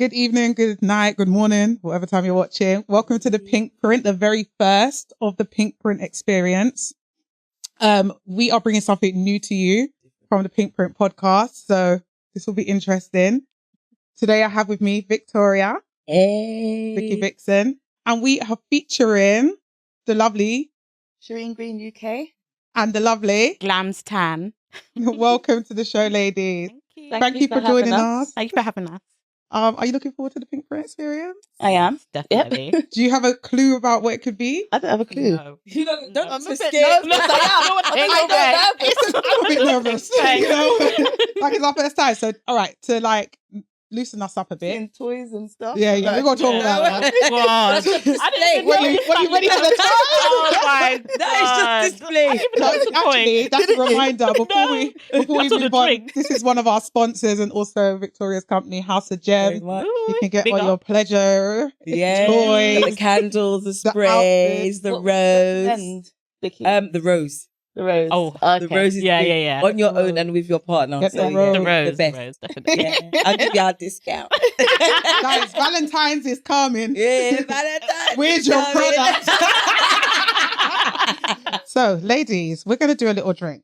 Good evening, good night, good morning, whatever time you're watching. Welcome to the Pinkprint, the very first of the Pinkprint Experience. We are bringing something new to you from the Pinkprint podcast, so this will be interesting. Today I have with me Victoria, Vicky Vixen, and we are featuring the lovely Shireen Green, UK. and the lovely Glamz Tam. Welcome to the show, ladies. Thank you. Thank you for joining us. Thank you for having us. Are you looking forward to the Pinkprint Experience? I am. Definitely. Yep. Do you have a clue about what it could be? I don't have a clue. No. You don't I'm I'm a so bit scared. nervous. I am. I'm a bit nervous, you know? Like it's our first time. So, all right, to like loosen us up a bit. Seeing toys and stuff. Yeah, we're going to talk about that. God. What are you ready for the time? Oh my That is just display. Actually, that's a reminder before we That's all move the on. drink. This is one of our sponsors and also Victoria's company, House of Gems. You can get Big all your up. pleasure, Yeah, toys, the candles, the sprays, outfits. the What- rose. And Vicky. The rose. the rose. Oh, The rose is Yeah, big. yeah, yeah. On your own and with your partner. Get the So, rose. The rose. The best. The rose, definitely. Yeah, I'll give you a discount. Guys, Valentine's is coming. Yeah, Valentine. Where's your product? So, ladies, we're going to do a little drink.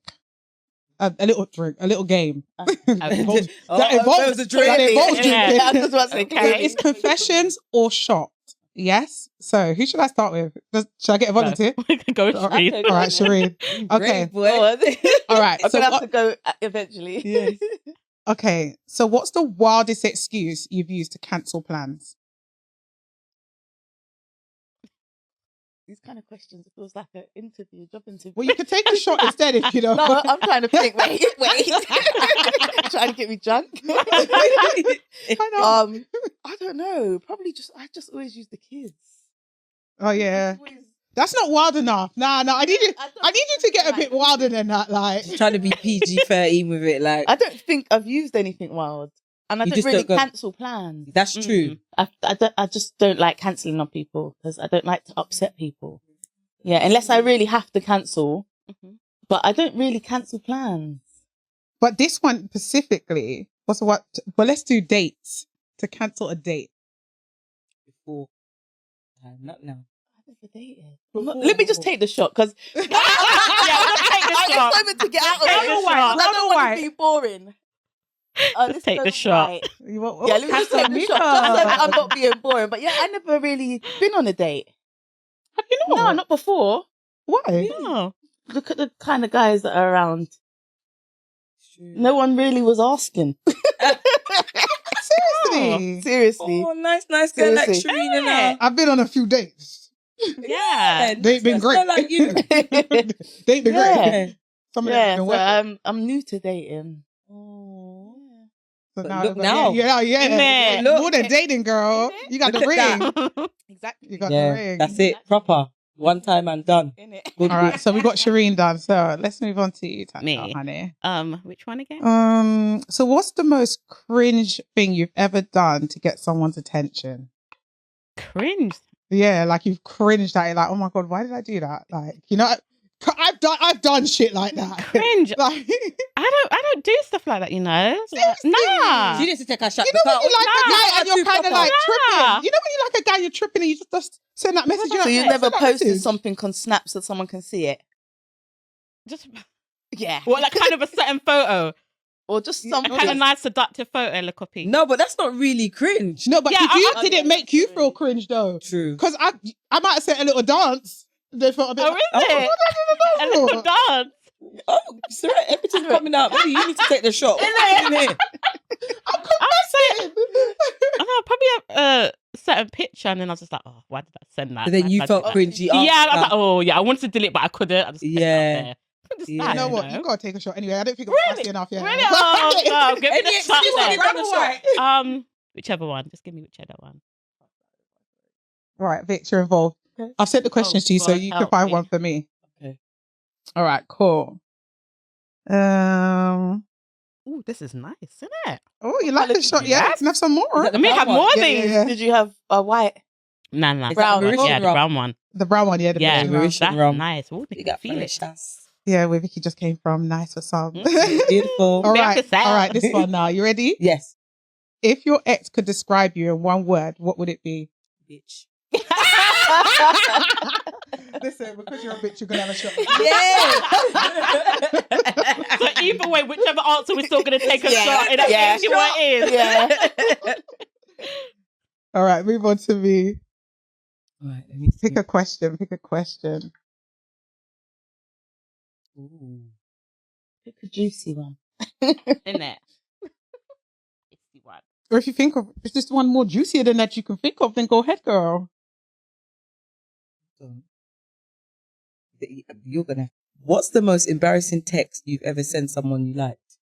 A little game. That involves that was a drink. that involves Yeah. drinking. I just want to say, Okay, it's confessions or shot. Yes. So, who should I start with? Should I get a volunteer? Go All Shireen. right, all right, Sherine. Okay. Great, boy. All right. I'm So, going to have what, to go eventually. Yes. okay. So, what's the wildest excuse you've used to cancel plans? These kind of questions, it feels like an interview, job interview. Well, you can take a shot instead if you don't. No, I'm trying to think. Wait. Trying to get me drunk. I know. I don't know. Probably I just always use the kids. Oh yeah, Always- that's not wild enough. Nah. I need you. don't I need you to get a bit wilder than that. Like, Trying to be PG-13 with it, like I don't think I've used anything wild, and I You don't just really don't go- cancel plans. that's true. I just don't like cancelling on people because I don't like to upset people. Yeah, unless I really have to cancel. Mhm. But I don't really cancel plans. but this one specifically was what? Well, let's do dates to cancel a date. Before, not now. I never dated. Let me just take the shot because Yeah, we'll take the I shot. just wanted to get out of Take it. the shot. I don't want White. to be boring. Let's take the shot. Right. You want, Yeah, let me just take the shot. Just so that I'm not being boring. But yeah, I never really been on a date. Have you not? No, not before. Why? No. Look at the kind of guys that are around. No one really was asking. Seriously, Seriously. Oh, nice girl like Seriously. Sherine and Yeah. I've been on a few dates. Yeah. They've been that's great. not like you. They've been Yeah. great. Some of them Yeah, have been so working. I'm new to dating. So But now, look now. yeah. Yeah. Look. More than dating, girl. You got Look the at ring. Exactly. You got the Yeah, ring. that's it. Proper. One time and done. Good. All right, so we got Shireen done. So let's move on to you, Tanya, Me. honey. Which one again? So what's the most cringe thing you've ever done to get someone's attention? Cringe. Yeah, like you've cringed at it, like, oh my god, why did I do that? Like, you know, I've done shit like that. Cringe. Like, I don't do stuff like that, you know. Seriously? Nah. She needs to take a shot. you know when you like a guy and you're Nah. kind of like tripping. Nah. You know when you like a guy, you're tripping and you just send that message. You're So like, you "Hey, never send that posted message." something on Snap so someone can see it? Just Yeah. what, like kind of a certain photo, Or just a something. kind of nice seductive photo, like copy. No, but that's not really cringe. No, but Yeah, did it make you feel cringe though? True. Because I might have said a little dance. They felt a bit. Oh, is it? A little dance. Oh, sorry, everything's coming out. Maybe you need to take the shot. Innit? I'm I know, probably a certain picture, and then I was just like, oh, why did I send that? But then you I felt did that. cringy. Yeah, I was after. like, oh yeah, I wanted to delete, but I couldn't. I just kept it Yeah. up there. Just Yeah. that, You know what? you You know? gotta take a shot anyway. I don't think I'm Really? spicy enough yet. Really? Oh, no, give me Any the shot excuse to then. grab a shot. Whichever one. Just give me whichever one. Right, Vic, you're involved. Okay. I've sent the questions to you, so God, you can help find me. one for me. Okay. All right, cool. Ooh, this is nice, isn't it? Oh, you like the shot? Yeah, Yes. can have some more. Is that Let me brown have one? more Yeah, things. yeah, yeah. Did you have a white? Nah. Is that Brown. Mauritian Yeah, the rum? brown one. The brown one, yeah. The Yeah, Mauritian rum. Mauritian that's rum. nice. Ooh, You make got me feel it. Mauritius. Yeah, where Vicky just came from. Nice for some. Mm. Beautiful. All Bit right, of a sound. all right. This one now. You ready? Yes. If your ex could describe you in one word, what would it be? Bitch. Listen, because you're a bitch, you're gonna have a shot. Yeah. So either way, whichever answer, we're still going to take a Yeah. shot. And that's Yeah. what it is. Yeah. All right, move on to me. Right, let me see. Pick a question. Pick a question. Ooh. Pick a juicy one. Isn't it? Or if you think of, if there's one more juicier than that you can think of, then go ahead, girl. You're gonna. What's the most embarrassing text you've ever sent someone you liked?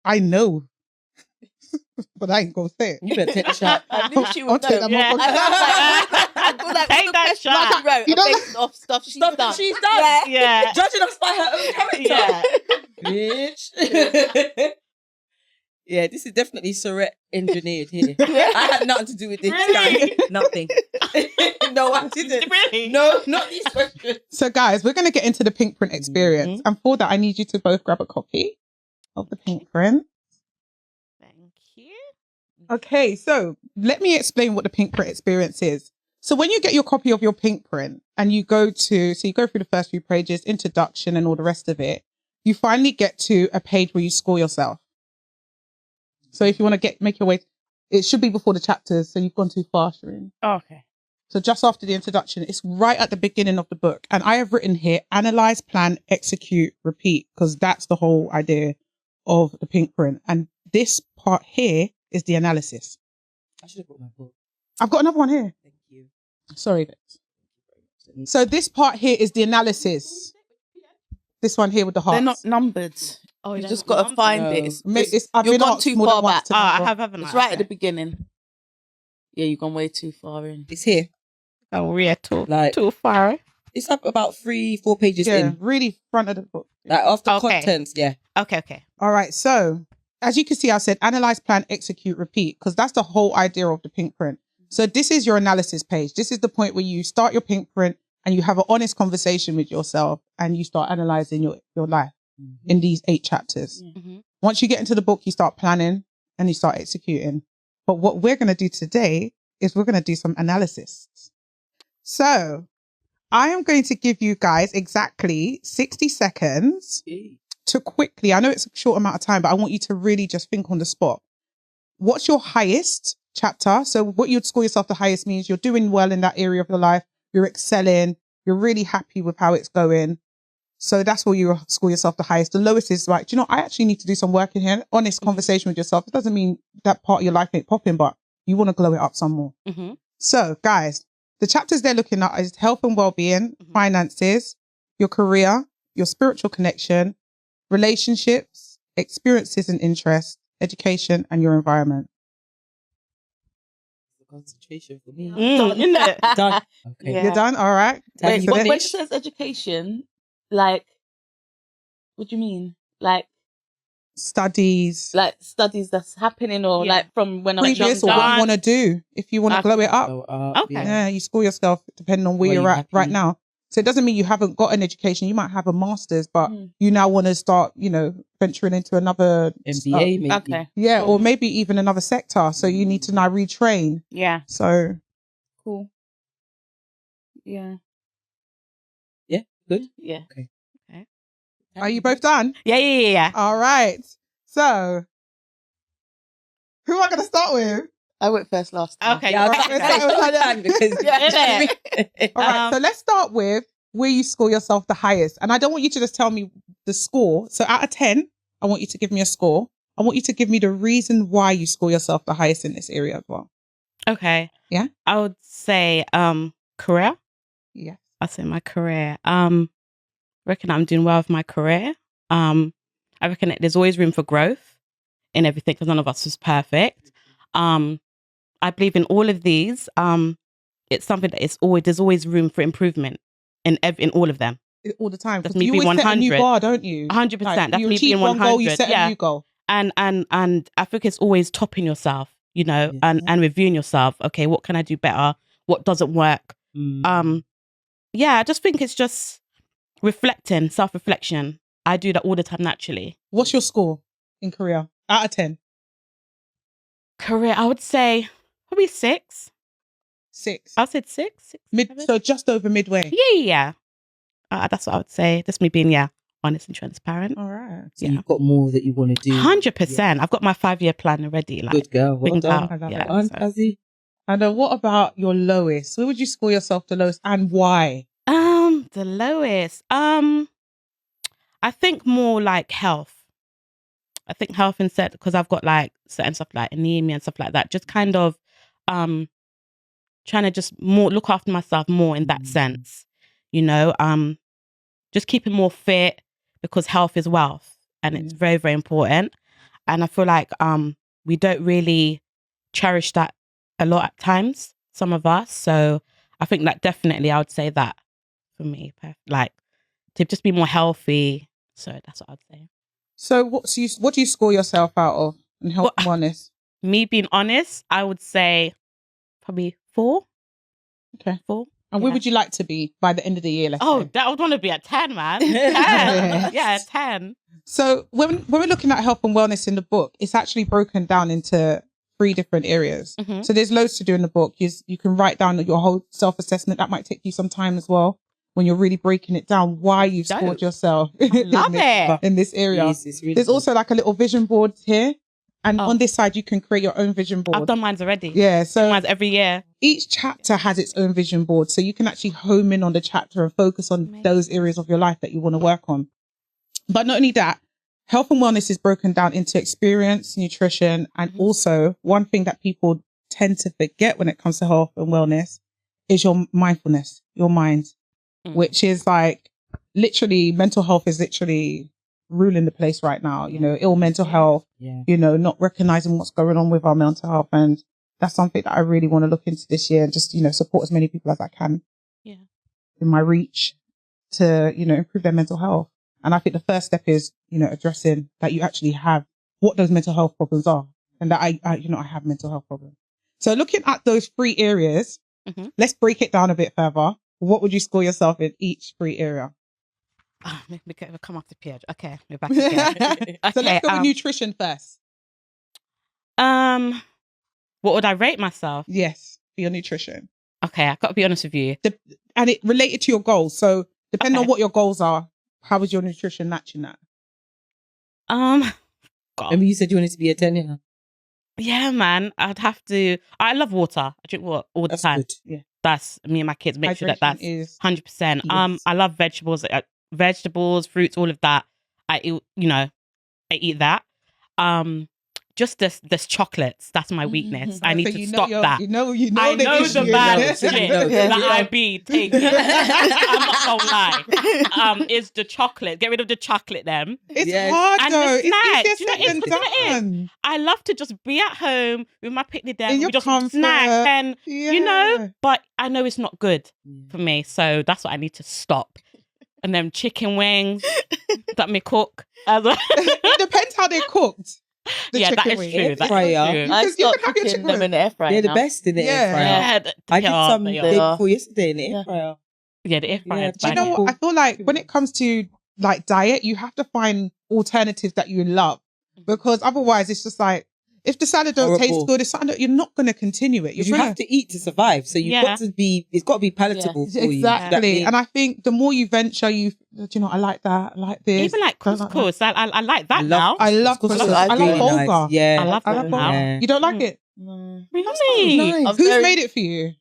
I know, but I ain't gonna say it. You better take a shot. I knew she I'll would take know. that Yeah. I feel like Take all the that questions shot. she wrote You are don't- based off stuff she's done. She's done. Yeah. Judging us by her own character. Yeah. Bitch. Yeah, this is definitely Sherine engineered here. I had nothing to do with this. Really? Guys. Nothing. No, I didn't. Really? No, not these questions. So, guys, we're gonna get into the Pinkprint experience, Mhm. and for that, I need you to both grab a copy of the Pinkprint. Thank you. Okay, so let me explain what the Pinkprint experience is. So when you get your copy of your Pinkprint and you go through the first few pages, introduction and all the rest of it, you finally get to a page where you score yourself. So if you want to make your way, it should be before the chapters. So you've gone too far, Sherine. Oh, okay. So just after the introduction, it's right at the beginning of the book. And I have written here, analyze, plan, execute, repeat, because that's the whole idea of the Pinkprint. And this part here is the analysis. I should have brought my book. I've got another one here. Thank you. Sorry, Vix. So this part here is the analysis. This one here with the hearts. They're not numbered. Oh, You they're just not got to find No. it. I've You've been gone asked too more than far once back. to Oh, I number. have, haven't It's I? right at the beginning. Yeah, you've gone way too far in. It's here. Oh, yeah, too Like- far. It's up about 3-4 pages Yeah, in. really front of the book. Like after Okay. contents, yeah. Okay. All right. So as you can see, I said analyze, plan, execute, repeat, because that's the whole idea of the Pinkprint. So this is your analysis page. This is the point where you start your Pinkprint and you have an honest conversation with yourself and you start analyzing your life in these 8 chapters. Mm-hmm. Once you get into the book, you start planning and you start executing. But what we're going to do today is we're going to do some analysis. So I am going to give you guys exactly 60 seconds to quickly, I know it's a short amount of time, but I want you to really just think on the spot. What's your highest chapter? So what you'd score yourself the highest means you're doing well in that area of your life. You're excelling. You're really happy with how it's going. So that's where you score yourself the highest. The lowest is like, do you know, I actually need to do some work in here. Honest conversation with yourself. It doesn't mean that part of your life ain't popping, but you want to glow it up some more. Mm-hmm. So guys, the chapters they're looking at is health and well-being, finances, your career, your spiritual connection, relationships, experiences and interests, education, and your environment. Concentration for me. Isn't it? Done. Okay. Yeah. You're done? All right. Wait, So when then- it says education, like, what do you mean? Like studies, studies that's happening or Yeah. like from when I was previous, or younger? what you want to do. If you want to glow it up, So, Okay. yeah, you score yourself depending on where Where you're you at happy? right now. So it doesn't mean you haven't got an education. You might have a master's, but Mm. you now want to start, venturing into another MBA maybe. Okay. yeah, Cool. or maybe even another sector. So you need to now retrain. Yeah. So Cool. Yeah. Yeah. Good. Yeah. are you both done? Yeah. All right. So who am I going to start with? I went first last time. Okay. Yeah, I was Alright, going to say so- short because Yeah. All right. So let's start with where you score yourself the highest. And I don't want you to just tell me the score. So out of 10, I want you to give me a score. I want you to give me the reason why you score yourself the highest in this area as well. Okay. Yeah? I would say career. Yeah. I'd say my career. Reckon I'm doing well with my career. I reckon that there's always room for growth in everything because none of us is perfect. I believe in all of these. It's something that there's always room for improvement in all of them. All the time. That's 'Cause me you being always set a new 100. bar, don't you? 100%. Like, That's you me achieve being one goal, you 100. set Yeah. a new goal. And I think it's always topping yourself, and reviewing yourself. Okay, what can I do better? What doesn't work? Yeah, I just think it's just self-reflection. I do that all the time naturally. What's your score in Korea out of 10? Career, I would say probably 6. 6. I said 6. So just over midway. Yeah. That's what I would say. That's me being honest and transparent. All right. So you've got more that you want to do. 100%. I've got my 5-year plan already. Like, Good girl. Well think done. out. I love Yeah, it. Fun, so. Fuzzy. And what about your lowest? Where would you score yourself the lowest and why? The lowest. I think more like health. I think health instead, because I've got like certain stuff like anemia and stuff like that. Just kind of trying to just more look after myself more in that sense. You know, just keeping more fit, because health is wealth and it's very, very important. And I feel like we don't really cherish that a lot at times, some of us. So I think that definitely I would say that for me, like to just be more healthy. So that's what I'd say. So what do you score yourself out of in health and wellness? Me being honest, I would say probably 4. Okay. 4. And where would you like to be by the end of the year? Let's say? I would want to be at 10, man. 10. Yeah, 10. So when we're looking at health and wellness in the book, it's actually broken down into 3 different areas. Mm-hmm. So there's loads to do in the book. You can write down your whole self-assessment. That might take you some time as well, when you're really breaking it down, why you've scored yourself in this area. Yes, really there's good. also like a little vision board here. And on this side, you can create your own vision board. I've done mine already. Yeah. So mine's every year. Each chapter has its own vision board. So you can actually home in on the chapter and focus on those areas of your life that you want to work on. But not only that, health and wellness is broken down into experience, nutrition, and also one thing that people tend to forget when it comes to health and wellness is your mindfulness, your mind, which is like literally mental health is literally ruling the place right now. You know, ill mental health, you know, not recognizing what's going on with our mental health. And that's something that I really want to look into this year and just, you know, support as many people as I can in my reach to, you know, improve their mental health. And I think the first step is, you know, addressing that you actually have what those mental health problems are, and that I have mental health problems. So looking at those 3 areas, let's break it down a bit further. What would you score yourself in each 3 area? Oh, make me come off the page. Okay, we're back again. So let's go with nutrition first. What would I rate myself? Yes, for your nutrition. Okay, I got to be honest with you. And it related to your goals. So depending on what your goals are, how was your nutrition matching that? God. I mean, you said you wanted to be a 10, yeah? Yeah, man. I'd have to. I love water. I drink water all the time. Good. Yeah. That's me and my kids. Make sure that's is 100%. Yes. I love vegetables, fruits, all of that. I eat that. Just this chocolates. That's my weakness. I need to stop that. You know I know the bad shit that I be taking. I'm not gonna lie. Is the chocolate. Get rid of the chocolate, them. It's hard And though. the snacks. It's easier said than done. I love to just be at home with my picnic there. In We your just comfort. snack and Yeah. you know. But I know it's not good for me, so that's what I need to stop. And then chicken wings that me cook. It depends how they're cooked. That is wings. true. That Fryer. is true. I Because you stopped can have your cooking chicken them in the air fryer. They're the now. best in the air fryer. Yeah, I did some the they day are. before yesterday in the air fryer. Yeah, the air fryer. Do you know what? I feel like when it comes to like diet, you have to find alternatives that you love, because otherwise it's just like, if the salad don't taste Horrible. good, you're not going to continue it. You have to eat to survive. So you've got to be, it's got to be palatable for you. Exactly. And I think the more you venture, do you know, I like that. I like this. Even like couscous. I like that now. I love couscous. I love bulgur. Nice. Yeah. I love that now. Yeah. You don't like it? Really? Nice. Who's made it for you?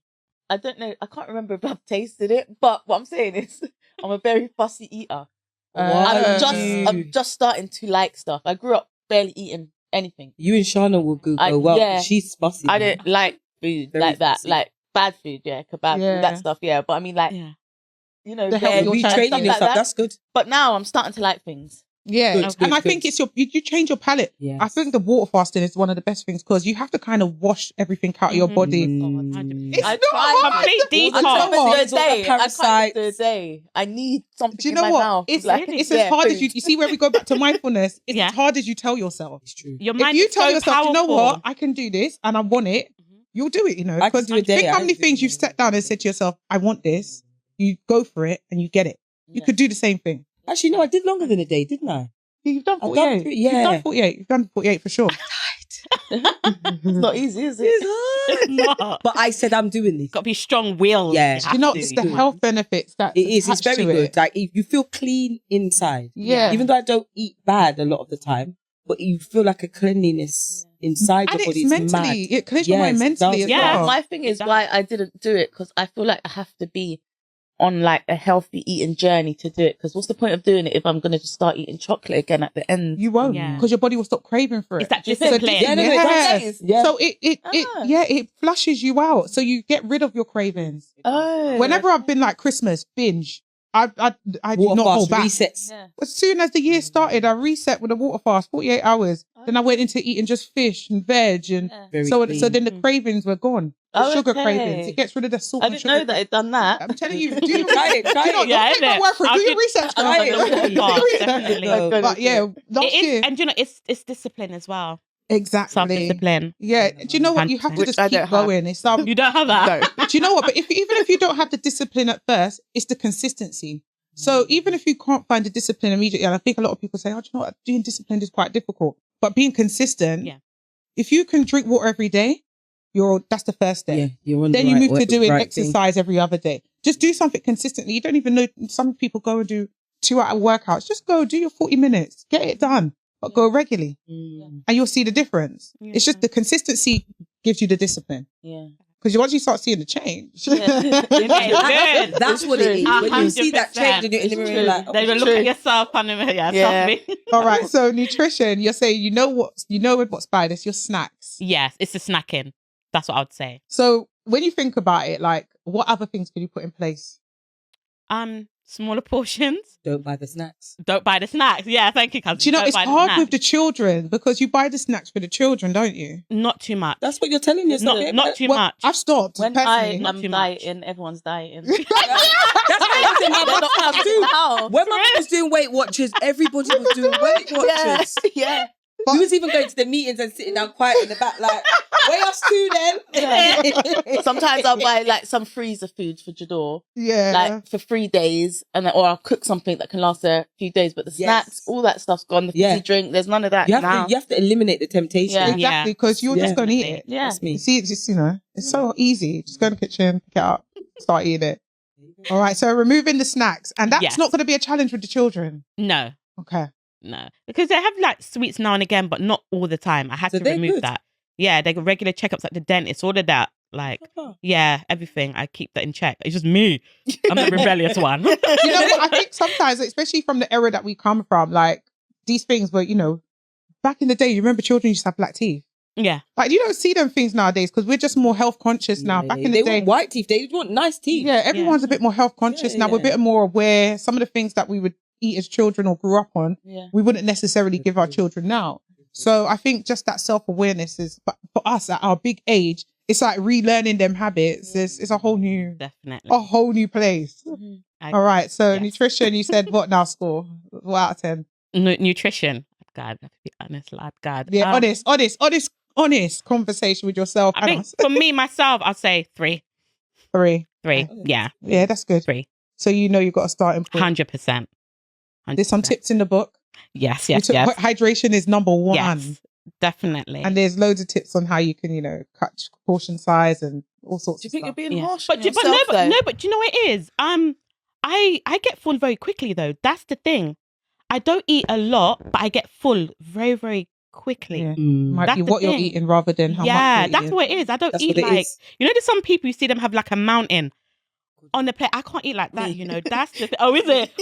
I don't know. I can't remember if I've tasted it, but what I'm saying is, I'm a very fussy eater. I'm just starting to like stuff. I grew up barely eating anything. You and Shana will go well. Yeah. She's fussy. I didn't like food Very like that, fussy. like bad food, kebab, Yeah. that stuff, But I mean, like, you know, The healthy veg and alternative. stuff Retraining like yourself, that. that's good. But now I'm starting to like things. Yeah. Good, And good, I think good. it's you change your palate. Yes. I think the water fasting is one of the best things, because you have to kind of wash everything out of your body. It's I not try hard. complete I detox. can't What? do a day. I can't Parasites. do a day. I need something Do you in know my what? mouth. It's like, it's as hard as you see where we go back to mindfulness. It's as hard as you tell yourself. It's true. Your If mind you is tell so yourself, you know powerful. what, I can do this and I want it, you'll do it, you know. I can Because do a day, think how I many can do things a you've day. sat down and said to yourself, I want this. You go for it and you get it. You could do the same thing. Actually, no, I did longer than a day, didn't I? You've done I've 48. done three, yeah. You've done 48. You've done 48 for sure. It's not easy, is it? It's hard. Not. But I said I'm doing this. Got to be strong-willed. Yeah. You Do have you know, to. it's the health benefits that It is. It's attached very to good. it. Like if you feel clean inside. Yeah. Even though I don't eat bad a lot of the time, but you feel like a cleanliness inside And your body. it's It's mentally, mad. it clears your mind Yes, it mentally does. as Yeah, well. My thing is does. why I didn't do it, because I feel like I have to be on like a healthy eating journey to do it. Because what's the point of doing it if I'm going to just start eating chocolate again at the end? You won't, Yeah. because your body will stop craving for it. It's that Do you think- discipline. Yeah, no, no, it Yeah. does. Yeah. So it flushes you out. So you get rid of your cravings. Oh. Whenever I've been like Christmas binge, I do Water not fast hold back. resets. Yeah. As soon as the year started, I reset with a water fast, 48 hours. Then I went into eating just fish and veg, and Yeah. Very so clean. then the cravings were gone. The Oh, sugar okay. cravings. It gets rid of the salt I and didn't sugar. know that it done that. I'm telling you, do your Try it, try you know, it. Yeah, don't take my innit? word for it. I'll Do your do- research. I'll guys. do the Do your fast, research. definitely. No. But yeah, last It is, year, and you know, it's discipline as well. exactly. Self-discipline. Yeah, do you know what? You have to 100%. just I keep don't have. going. It's You don't have that. do you know what? But even if you don't have the discipline at first, it's the consistency. So even if you can't find the discipline immediately, and I think a lot of people say, "Oh, do you know what? Being disciplined is quite difficult." But being consistent, Yeah. if you can drink water every day, that's the first step. Yeah, you're on Then the you right move to doing right thing. exercise every other day. Just do something consistently. You don't even know. Some people go and do 2-hour workouts. Just go do your 40 minutes. Get it done. But go regularly. Mm. And you'll see the difference. Yeah. It's just the consistency gives you the discipline. Yeah. Because once you start seeing the change. Yeah. Good. That's what it is. When you see that 100%. change in your mirror, you're like, Then you It's look true. at yourself and yeah, Yeah. something. All right. So nutrition, you're saying, what's by this, your snacks. Yes, it's the snacking. That's what I would say. So when you think about it, like what other things can you put in place? Smaller portions. don't buy the snacks. Don't buy the snacks. Yeah, thank you, cousin. Do you know, Don't it's buy the hard snacks. with the children because you buy the snacks for the children, don't you? Not too much. That's what you're telling yourself. Not too Well, much. I've stopped. When personally. I am too much. dieting, everyone's dieting. That's what I said. My They're mum not was doing. how. When my mum was doing Weight Watchers, everybody was doing Weight Yeah. Watchers. Yeah. We was even going to the meetings and sitting down quiet in the back, like, weigh us too then. Yeah. Sometimes I'll buy like some freezer food for Jador, Yeah. like for 3 days, or I'll cook something that can last a few days. But the Yes. snacks, all that stuff's gone. The fizzy Yeah. drink, there's none of that You now. have to eliminate the temptation. Yeah. Exactly, because you're just Yeah. going to eat it. Yeah. That's me. You see, it's just, it's so easy. Just go in the kitchen, pick it up, start eating it. All right, so removing the snacks. And that's Yes. not going to be a challenge with the children. No, Okay. no. Because they have like sweets now and again, but not all the time. I had So to they're remove good. that. Yeah, they got regular checkups at the dentist, all of that. Like, Oh. yeah, everything. I keep that in check. It's just me. I'm the rebellious one. You know what? I think sometimes, especially from the era that we come from, like these things were, back in the day, you remember children used to have black teeth. Yeah. Like you don't see them things nowadays because we're just more health conscious now. Back in they the day, want white teeth. They want nice teeth. yeah, everyone's a bit more health conscious Yeah, now. We're a yeah. bit more aware. Some of the things that we would eat as children or grew up on, Yeah. we wouldn't necessarily give our children now. So I think just that self-awareness is, but for us at our big age, it's like relearning them habits. It's a whole new place. Mhm. All right. So Yes. nutrition, you said what now score? What out of 10? Nutrition. God, I have to be honest, lad. God. Yeah, honest conversation with yourself I and think us. for me, myself, I'll say 3. 3. 3. Yeah. Yeah, that's good. 3. So you've got a starting point. 100%. There's some tips in the book. Yes, We yes, took- yes. Hydration is number 1. Yes, definitely. And there's loads of tips on how you can, cut portion size and all sorts Do you of think stuff. you're being Yeah. harsh But, on do- but yourself, no, though? but do you know what it is? I get full very quickly though. That's the thing. I don't eat a lot, but I get full very, very quickly. Yeah. Mm. Might That's be the what you're thing. eating rather than how much Yeah, you're that's eating. what it is. I don't That's eat what it like is. there's some people you see them have like a mountain on the plate. I can't eat like that. That's the oh, is it?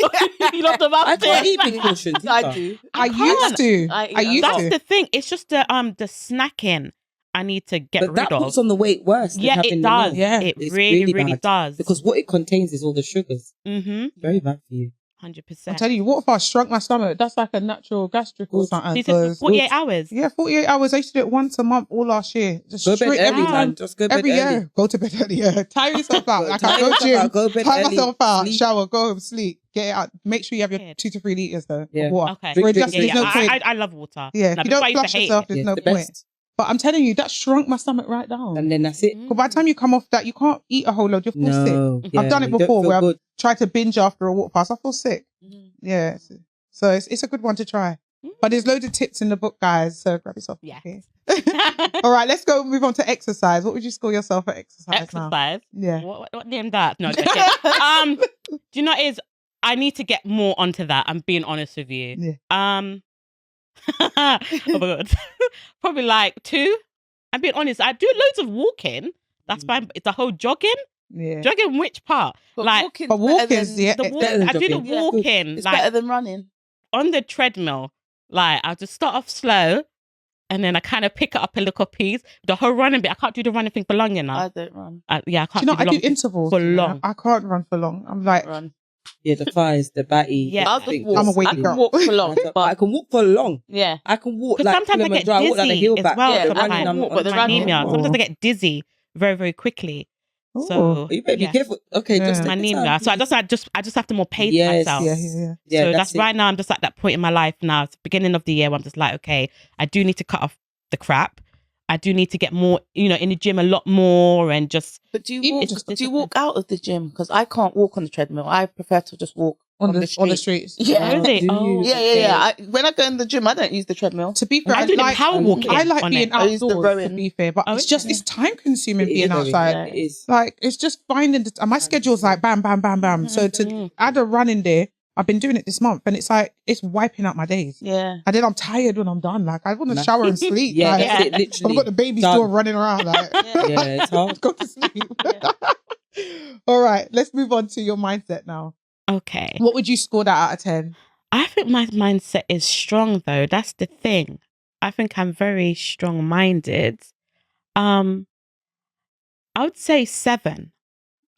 You love the I mountain. can't eat big portions. I either. do. I can't. used to. I eat I a used lot. That's to. the thing. It's just the snacking I need to get But rid that of. puts on the weight worse than Yeah, having it the does. meal. Yeah. It It's really, really bad. does. Because what it contains is all the sugars. Very bad for you. 100%. I'm telling you, what if I shrunk my stomach? That's like a natural gastric or Good. something. He said 'cause- 48 hours. Yeah, 48 hours. I used to do it once a month all last year. Just Go to bed straight early, every time. man. Just go to bed Every early. year. Go to bed early. Yeah. Tire yourself out. Like I Tire go yourself gym, out, go to bed tire early, myself out, sleep. shower, go home, sleep, get it out. Make sure you have your Good. 2 to 3 liters though Yeah. of water. Okay. Drink, We're drink, just- drink. there's no point. I love water. Yeah, No, if you before I don't used to flush hate yourself, it. there's Yeah, no the point. best. But I'm telling you, that shrunk my stomach right down. And then that's it. Because by the time you come off that, you can't eat a whole load. You'll feel sick. No. I've done it you don't before feel where I've good. tried to binge after a walk past. I feel sick. Mhm. Yeah. So it's a good one to try. But there's loads of tips in the book, guys. So grab yourself. Yeah. Okay. All right, let's go move on to exercise. What would you score yourself at exercise now? Exercise. Yeah. What name that? No, joking. Do you know what it is? I need to get more onto that. I'm being honest with you. Yeah. Oh my god. Probably like 2. I'm being honest. I do loads of walking. That's fine. It's a whole jogging. Yeah. Jogging which part? But like walking's But better walking's than- yeah. the walk, better than I do the jogging. Yeah. walking. It's like better than running. on the treadmill. Like I'll just start off slow. And then I kind of pick it up a little piece. The whole running bit, I can't do the running thing for long, you know. I don't run. Yeah, I Do can't you know, do the I long do intervals for you know? long. I can't run for long. I'm like, Run. Yeah, the thighs, the batty. Yeah. I'll the just thing, walk. I'm a weight I can girl. walk for long, I but can walk for long. yeah. I can walk Because like sometimes I get Kilimanjaro, I walk like the dizzy hill as back. well. Yeah, the I running, can I'm walk, on but the the My running- anemia. Oh. Sometimes I get dizzy very, very quickly. oh. So You better be yeah. careful. Okay, Yeah. just My take your anemia. time, So please. I just have to more pace Yes. myself. Yeah. So that's it. right now. I'm just at that point in my life now. It's the beginning of the year where I'm just like, okay, I do need to cut off the crap. I do need to get more, in the gym a lot more and just But do you Even walk? just Do you walk out of the gym? Because I can't walk on the treadmill. I prefer to just walk on the street. streets. Yeah. Is it? do Oh, you? Yeah. When I go in the gym, I don't use the treadmill. To be fair, I do the power walking. I like on being it. I use the outdoors. To rowing. be fair, but Oh, it's is just it? it's time consuming It being is very- outside. Yeah. It is. Like it's just finding my schedule's like bam, bam, bam, bam. So to Mhm. add a run in there, I've been doing it this month, and it's like it's wiping out my days. Yeah. And then I'm tired when I'm done. Like I want to Nah. shower and sleep. Yeah, like, that's it. I've Literally. got the baby Done. still running around. Like Yeah, it's hard. go to sleep. Yeah. All right, let's move on to your mindset now. okay. What would you score that out of 10? I think my mindset is strong though. That's the thing. I think I'm very strong-minded. I would say 7.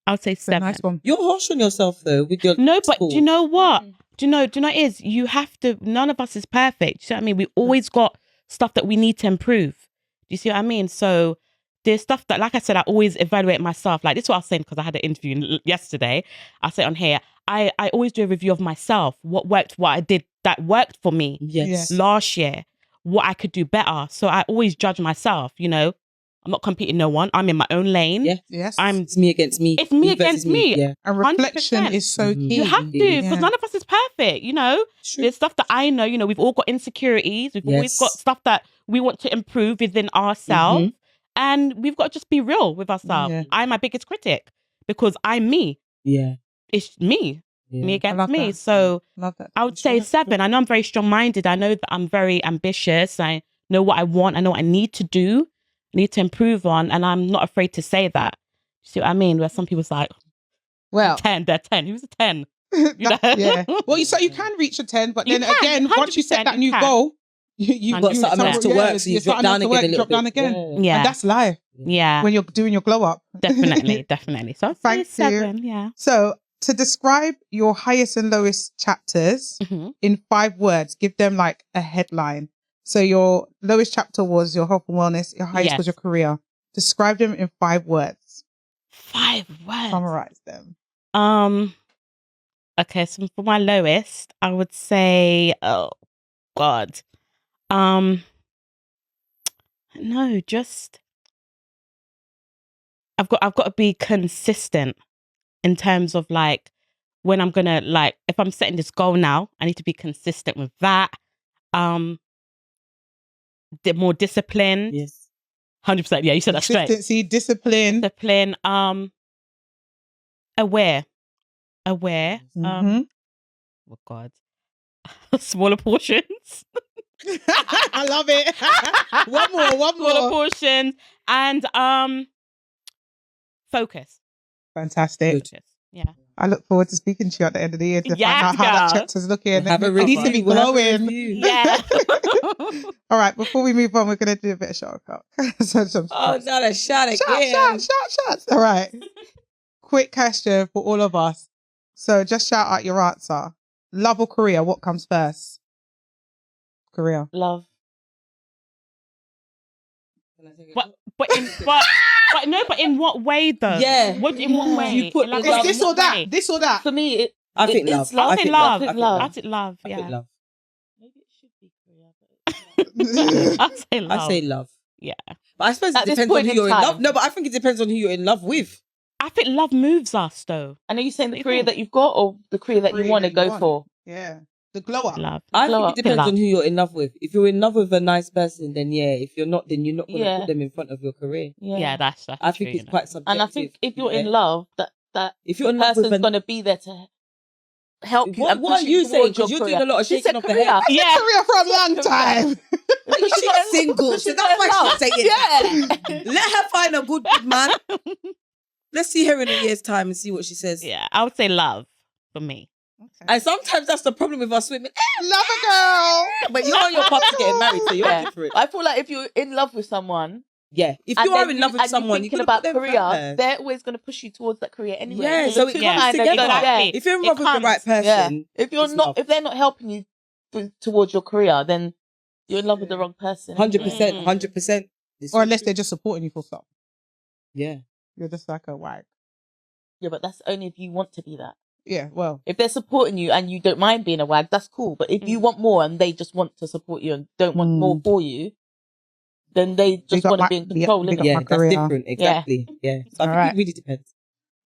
I would say It's a 7. nice one. You're harsh on yourself though with your No, but score. do you know what? Mm. Do you know what it is? You have to, none of us is perfect. Do you know what I mean? We always got stuff that we need to improve. Do you see what I mean? So there's stuff that, like I said, I always evaluate myself. Like this is what I was saying because I had an interview yesterday. I say on here, I always do a review of myself. What worked, what I did that worked for me Yes. last year, what I could do better. So I always judge myself, I'm not competing no one. I'm in my own lane. Yeah. Yes. It's me against me. It's me versus against me. Yeah. and reflection 100%. is so Mhm. key. You have to, Yeah. because none of us is perfect, True. There's stuff that I know, we've all got insecurities. We've always Yes. got stuff that we want to improve within ourselves. Mhm. And we've got to just be real with ourselves. Yeah. I'm my biggest critic because I'm me. Yeah. It's me Yeah. against love me. that. So Love that. I would say Sure. 7. I know I'm very strong-minded. I know that I'm very ambitious. I know what I want. I know what I need to do, need to improve on. And I'm not afraid to say that. You see what I mean? Where some people's like, Well, 10, they're 10. Who's a 10? yeah. Well, you can reach a 10, but You then can, again, once you 100% set that you new can. goal, you Got Got something else to work, so you you're drop starting down to again work, a little drop down bit. again. Yeah. And that's life Yeah. when you're doing your glow up. Definitely. So I'd say Thank you. 7, yeah. So, to describe your highest and lowest chapters Mhm. in 5 words, give them like a headline. So, your lowest chapter was your health and wellness, your highest Yes. was your career. Describe them in 5 words. 5 words. Summarize them. Okay, so for my lowest, I would say, oh God. No, just I've got to be consistent in terms of like when I'm gonna like if I'm setting this goal now, I need to be consistent with that. More disciplined. Yes. 100%. Yeah, you said that straight. Consistency, discipline. Discipline. Aware. Mhm. Oh God. Smaller portions. I love it. one Smaller more. portions and focus. Fantastic. Focus. Yeah. I look forward to speaking to you at the end of the year to find Yes, out how that girl. chapter's looking. Have a It needs to be review. We'll have a glowing. review. Yeah. All right, before we move on, we're going to do a bit of shout out. Oh, not a shot again. Shout. All right. Quick question for all of us. So just shout out your answer. Love or career? What comes first? Career. Love. But in what way though? Yeah. In what way? You put the Elaborate love- in This or what that? way? This or that? For me, I think it's love. love. I think love. I think love. I think love. I Yeah. think love. Maybe it should be career. I say love. I say love. Yeah. But I suppose At it this depends on point who in you're in time. love. No, but I think it depends on who you're in love with. I think love moves us though. And are you saying the What do you career think? that you've got or the career that Career you want to that you go want. for? Yeah. The glow up. Love. I Glow think up. it depends Love. on who you're in love with. If you're in love with a nice person, then yeah. If you're not, then you're not going to Yeah. put them in front of your career. Yeah, that's I true, think it's you know. quite subjective. And I think if you're in yeah. love, that If you're in love person's with going to be there to help you. what and are push you saying? towards your Because you're career. doing a lot of She shaking said of the career. head. Yeah. Career for a long time. She's single, so that's why she's saying that. Yeah. Let her find a good man. Let's see her in a year's time and see what she says. Yeah, I would say love for me. And sometimes that's the problem with us women. Love a girl. But you and your pops are getting married, so you're Yeah. different. I feel like if you're in love with someone, Yeah. If and you are then in love with and someone, you're you're thinking gonna about put them career, first. they're always going to push you towards that career anyway. Yeah, So so the it two comes kinda together. go together. If you're in It love with the comes. right person, Yeah. If you're it's not, love. if they're not helping you towards your career, then you're in love with the wrong person. 100%, Mm. 100%. Or unless they're just supporting you for stuff. Yeah. You're just like a wag. Yeah, but that's only if you want to be that. Yeah, well. If they're supporting you and you don't mind being a wag, that's cool. But if you want more and they just want to support you and don't want more for you, then they just want to be in control. big innit? up Yeah, my that's career. different. Exactly. Yeah. So I think Alright. it really depends.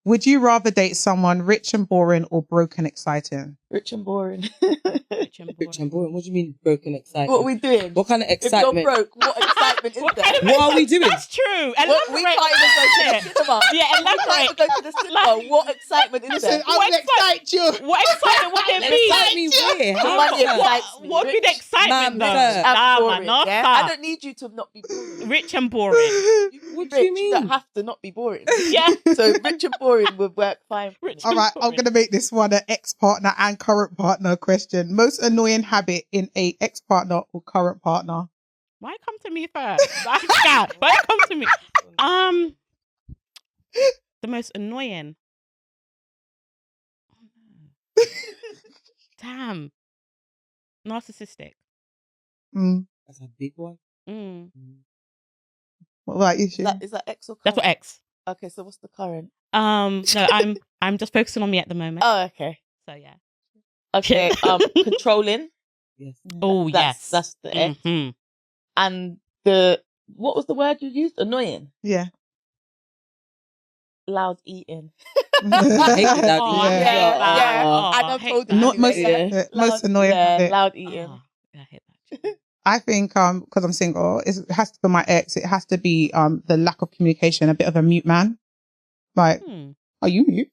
Would you rather date someone rich and boring or broke and exciting? Rich and boring. Rich and Rich boring. and boring. What do you mean broken excitement? What are we doing? What kind of If you're excitement? broke, what excitement is What there? kind of What are we doing? That's true. What, we Elaborate. can't even go to the cinema. Yeah, We can't elaborate. even go to the cinema. What excitement is Listen, there? I will excite you. What excitement would there be? Excite me where? How Money is that? excites me. What would be the Rich excitement Man, though? sir. and Nah, boring, man, no, yeah? sir. I don't need you to not be boring. Rich and boring. You can be What do rich, you You don't mean? have to not be boring. Yeah. So rich and boring would work fine. For me. All right, I'm going to make this one an ex-partner and current partner question. Most annoying habit in a ex-partner or current partner? Why come to me first? Why come to me? The most annoying. Damn. Narcissistic. Mm. That's a big one. Mm. What about you, Is Shireen? that ex or current? That's what X. Okay, so what's the current? No, I'm just focusing on me at the moment. Oh, okay. So yeah. Okay, controlling. Yes. Oh yes. That's the ex. Mhm. And what was the word you used? Annoying. Yeah. Loud eating. I hate that. Oh, I Yeah. hate Yeah, that. yeah. Oh, And I I've hate told that. you Not most, anyway, the most annoying habit. loud eating. Oh, I hate that. I think because I'm single, it has to be my ex. It has to be the lack of communication. A bit of a mute man. Like, are you mute?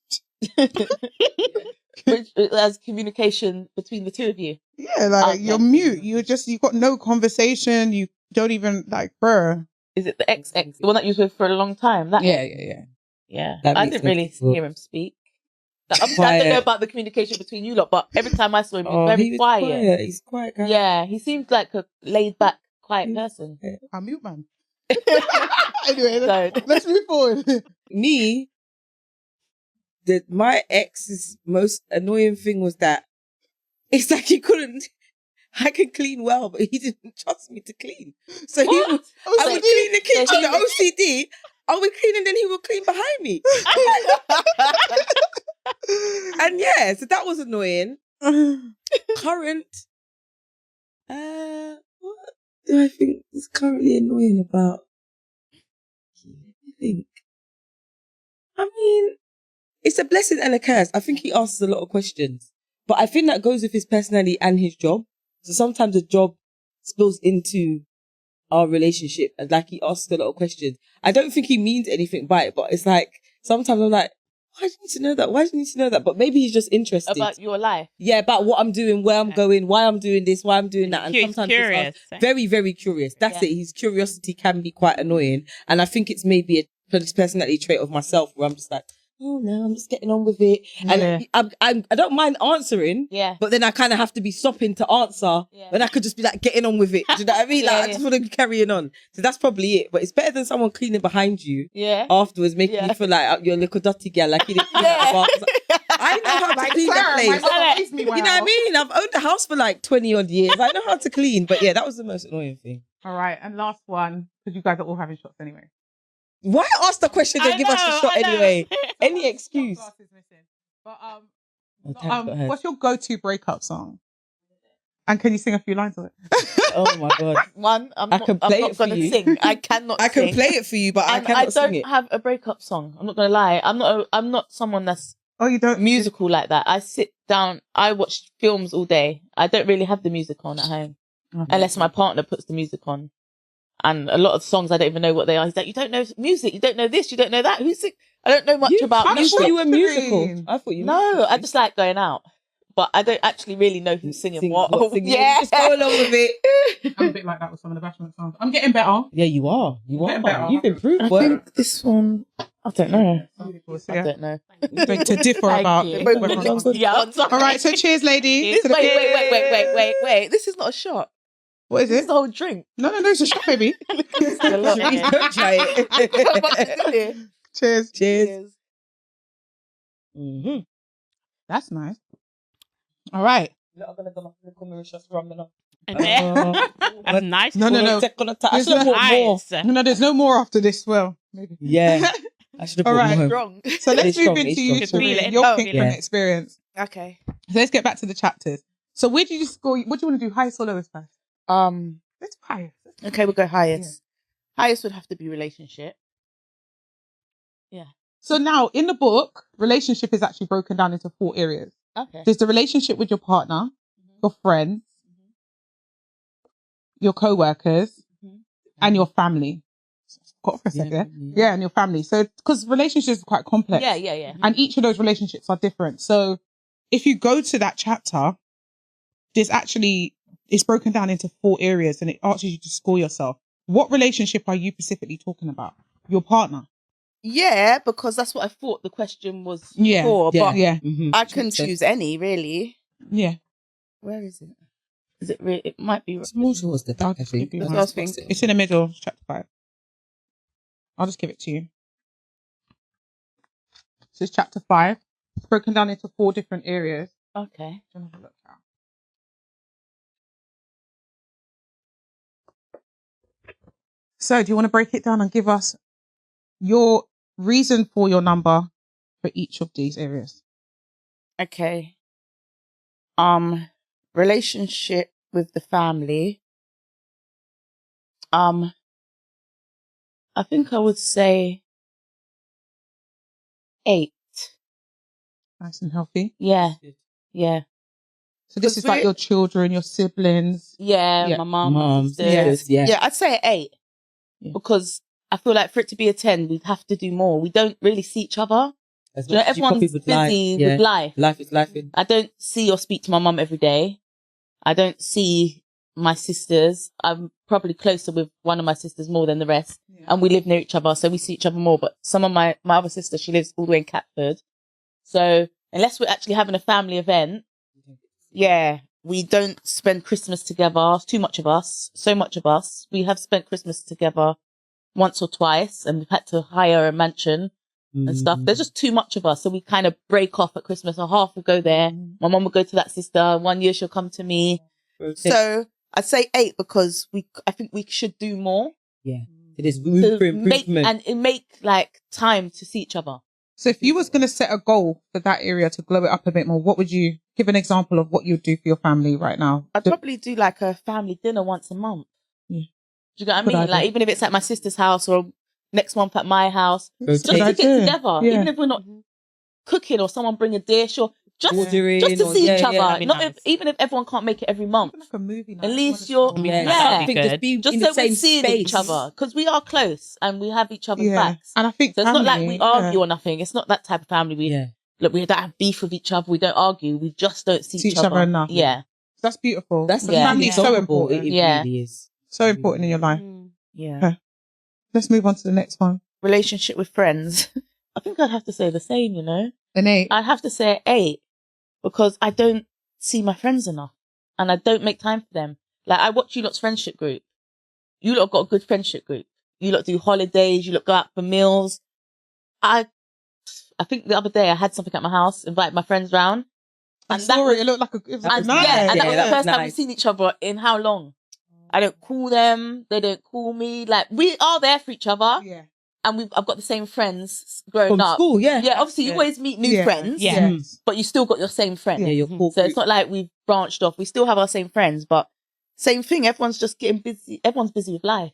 Which as communication between the two of you. Yeah, like Okay. you're mute. You've got no conversation. You don't even like, bruh. Is it the ex, the one that you was with for a long time? That ex? Yeah. Yeah. That I makes didn't really sense. hear him speak. Like, obviously, I don't know about the communication between you lot, but every time I saw him, he was very quiet. He's quiet. Guy. Yeah, he seemed like a laid back, quiet person. I'm mute man. Anyway, So- let's move forward. Me, my ex's most annoying thing was that it's like he couldn't. I can clean well, but he didn't trust me to clean. So I would clean the kitchen, the OCD. I would clean and then he would clean behind me. And yeah, so that was annoying. Current. What do I think is currently annoying about? Let me think. I mean, it's a blessing and a curse. I think he asks a lot of questions, but I think that goes with his personality and his job. So sometimes the job spills into our relationship, and like he asks a lot of questions. I don't think he means anything by it, but it's like sometimes I'm like, why do you need to know that? Why do you need to know that? But maybe he's just interested About your life. Yeah, about what I'm doing, where I'm going, why I'm doing this, why I'm doing that, and He's sometimes curious. very, very curious. That's Yeah. it. His curiosity can be quite annoying, and I think it's maybe a personality trait of myself where I'm just like, oh no, I'm just getting on with it, and I don't mind answering. Yeah. But then I kind of have to be stopping to answer Yeah. when I could just be like getting on with it. Do you know what I mean? Like Yeah, I just want to be carrying on. So that's probably it. But it's better than someone cleaning behind you Yeah. afterwards, making Yeah. you feel like you're a little dirty girl. Like you didn't clean Yeah. that box. I know how to clean that place. You know what I mean? I've owned a house for like 20 odd years. I know how to clean. But yeah, that was the most annoying thing. All right, and last one, because you guys are all having shots anyway. Why ask the questions and give us the shot anyway? Any excuse. But Oh, Tam's got hers. what's your go-to breakup song? And can you sing a few lines of it? Oh my God. One, I'm I not, can I'm play not it for going to you. sing. I cannot I can sing. play it for you, but I And cannot I don't sing it. have a breakup song. I'm not going to lie. I'm not someone that's Oh, you don't musical like that. I sit down, I watch films all day. I don't really have the music on at home. Unless my partner puts the music on. And a lot of songs, I don't even know what they are. He's like, you don't know music, you don't know this, you don't know that. Who's sing? I don't know much about I music. thought you were musical. Shireen. I thought you were No, I just like going out. But I don't actually really know who's singing what. singing. Yeah. Just go along with it. I'm a bit like that with some of the bashment songs. I'm getting better. Yeah, you are. You Getting better. are. You've improved. I Boy. think this one, I don't know. So, I yeah. don't know. To differ Thank about. you. whether Both or lips not. yeah, I'm sorry. All right, so cheers, ladies. This, wait. This is not a shot. What is This is it? the whole drink. No, it's a shot, baby. A lot. Don't try it. Cheers. Cheers. Mm-hmm. That's nice. All right. That's nice. No. I should have bought more. Nice. No, there's no more after this. Well, maybe. Yeah. I should have All bought right. more. Strong. So let's It's move strong, into it's you, strong. Shereen, Feel it. your Oh. Pinkprint Yeah. experience. Okay. So let's get back to the chapters. So where did you score? What do you want to do, highest or lowest first? Let's do highest. Okay, we'll go highest. Highest would have to be relationship. So now in the book, relationship is actually broken down into 4 areas. Okay. There's the relationship with your partner, your friends, your co-workers, and your family. Got for a second. Yeah, and your family. So because relationships are quite complex. Yeah. And each of those relationships are different. So if you go to that chapter, it's broken down into 4 areas and it asks you to score yourself. What relationship are you specifically talking about? Your partner. Yeah, because that's what I thought the question was Yeah, for. But Yeah. Mm-hmm. I can choose any, really. Yeah. Where is it? Is it really? It might be. It's more towards the back, I think. That's what I was thinking. It's in the middle, chapter 5. I'll just give it to you. So it's chapter 5. It's broken down into 4 different areas. Okay. Do you want to have a look now? So do you want to break it down and give us your reason for your number for each of these areas? Okay. Relationship with the family. I think I would say 8. Nice and healthy. Yeah. So this 'Cause is like we- your children, your siblings. Yeah, Yeah. my mum, Moms, sisters. yeah. I'd say 8 Yeah. because I feel like for it to be a 10, we'd have to do more. We don't really see each other. As You know, much as you probably everyone's would busy like, yeah. with life. Life is life. I don't see or speak to my mum every day. I don't see my sisters. I'm probably closer with one of my sisters more than the rest. Yeah. And we live near each other, so we see each other more. But some of my other sister, she lives all the way in Catford. So unless we're actually having a family event, we don't spend Christmas together. Too much of us. So much of us. We have spent Christmas together once or twice and we've had to hire a mansion and stuff. There's just too much of us. So we kind of break off at Christmas. So half will go there. My mum will go to that sister. 1 year she'll come to me. So I'd say 8 because I think we should do more. Yeah. It is room for improvement. Make like time to see each other. So if you was going to set a goal for that area to glow it up a bit more, what would you give an example of what you'd do for your family right now? I'd probably do like a family dinner once a month. Yeah. Do you get what I Good mean? idea. Like even if it's at my sister's house or next month at my house, just to Rotate. get together. Yeah. Even if we're not cooking or someone bring a dish or just Ordering to or- see yeah, each other. yeah, that'd be Not nice. even if everyone can't make it every month. Like a movie night. At least you're Yeah, yeah. that'd I think good. just be Just in so the same we're seeing space. each other because we are close and we have each other's Yeah. backs. And I think So it's not like family, we argue or nothing. It's not that type of family. We don't have beef with each other. We don't argue. We just don't see each other enough. Yeah. That's beautiful. That's Yeah. Family's so important. It Yeah. really is. So important in your life. Yeah. Let's move on to the next one. Relationship with friends. I think I'd have to say the same, you know. An 8. I'd have to say 8 because I don't see my friends enough and I don't make time for them. Like I watch you lot's friendship group. You lot got a good friendship group. You lot do holidays. You lot go out for meals. I think the other day I had something at my house, invited my friends round. I And saw that it. It looked like it was and nice. yeah, and that was that the was first time nice. we've seen each other in how long? I don't call them. They don't call me. Like we are there for each other. Yeah. And I've got the same friends growing From up. school, yeah. Yeah, obviously you Yeah. always meet new Yeah. friends. Yeah. Yes. But you still got your same friends. Yeah, your core So it's group. not like we've branched off. We still have our same friends, but same thing. Everyone's just getting busy. Everyone's busy with life.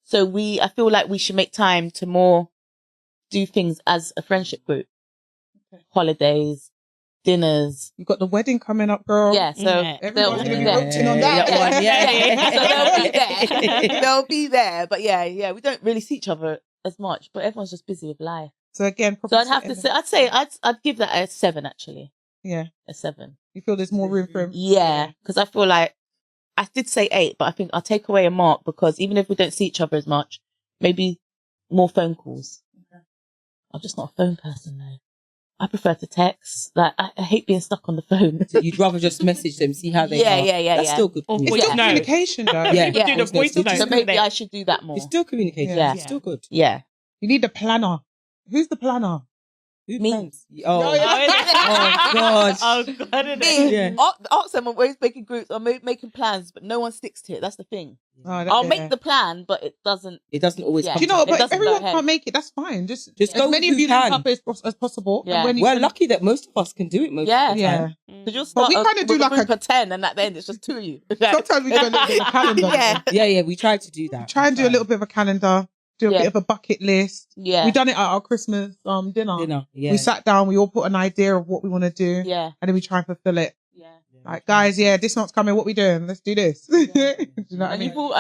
So I feel like we should make time to more do things as a friendship group. holidays, dinners. You got the wedding coming up, girl. Yeah, so Yeah. Everyone's they'll gonna be be there. roaching on that. So they'll be there. They'll be there. But yeah, we don't really see each other as much, but everyone's just busy with life. So again, So I'd have to say, I'd give that a 7 actually. yeah. A 7. You feel there's more room for him? Yeah, because I feel like I did say 8, but I think I'll take away a mark because even if we don't see each other as much, maybe more phone calls. I'm just not a phone person though. I prefer to text. Like I hate being stuck on the phone. So you'd rather just message them, see how they are. Yeah. That's still good. Or It's voice still note. communication, though. Yeah. People do the voice It's note. So maybe I should do that more. It's still communication. Yeah. It's still good. Yeah. You need a planner. Who's the planner? Who Me. plans? Oh, No, yeah. oh God. Oh God, isn't Me. it? Yeah. Ask them, I'm always making groups, I'm making plans, but no one sticks to it. That's the thing. Oh, that- I'll yeah. make the plan, but it doesn't. It doesn't always Yeah. come. Do you know what? It But if doesn't go everyone ahead. can't make it, that's fine. Just Just as go many with of you who link can. up as possible. Yeah. And when you We're can- lucky that most of us can do it most Yeah. of the Yeah. time. Because you'll But start we kinda do with a like group a- of 10, and at the end it's just 2 of you. Sometimes we do a little bit of a calendar. Yeah. Yeah, we try to do that. Try and do a little bit of a calendar. Do a Yeah. bit of a bucket list. Yeah. We done it at our Christmas dinner. Dinner. Yeah. We sat down. We all put an idea of what we want to do, Yeah. and then we try and fulfill it. Yeah. Like, guys, yeah, this month's coming. What we doing? Let's do this. Do you know what I And mean? you've all,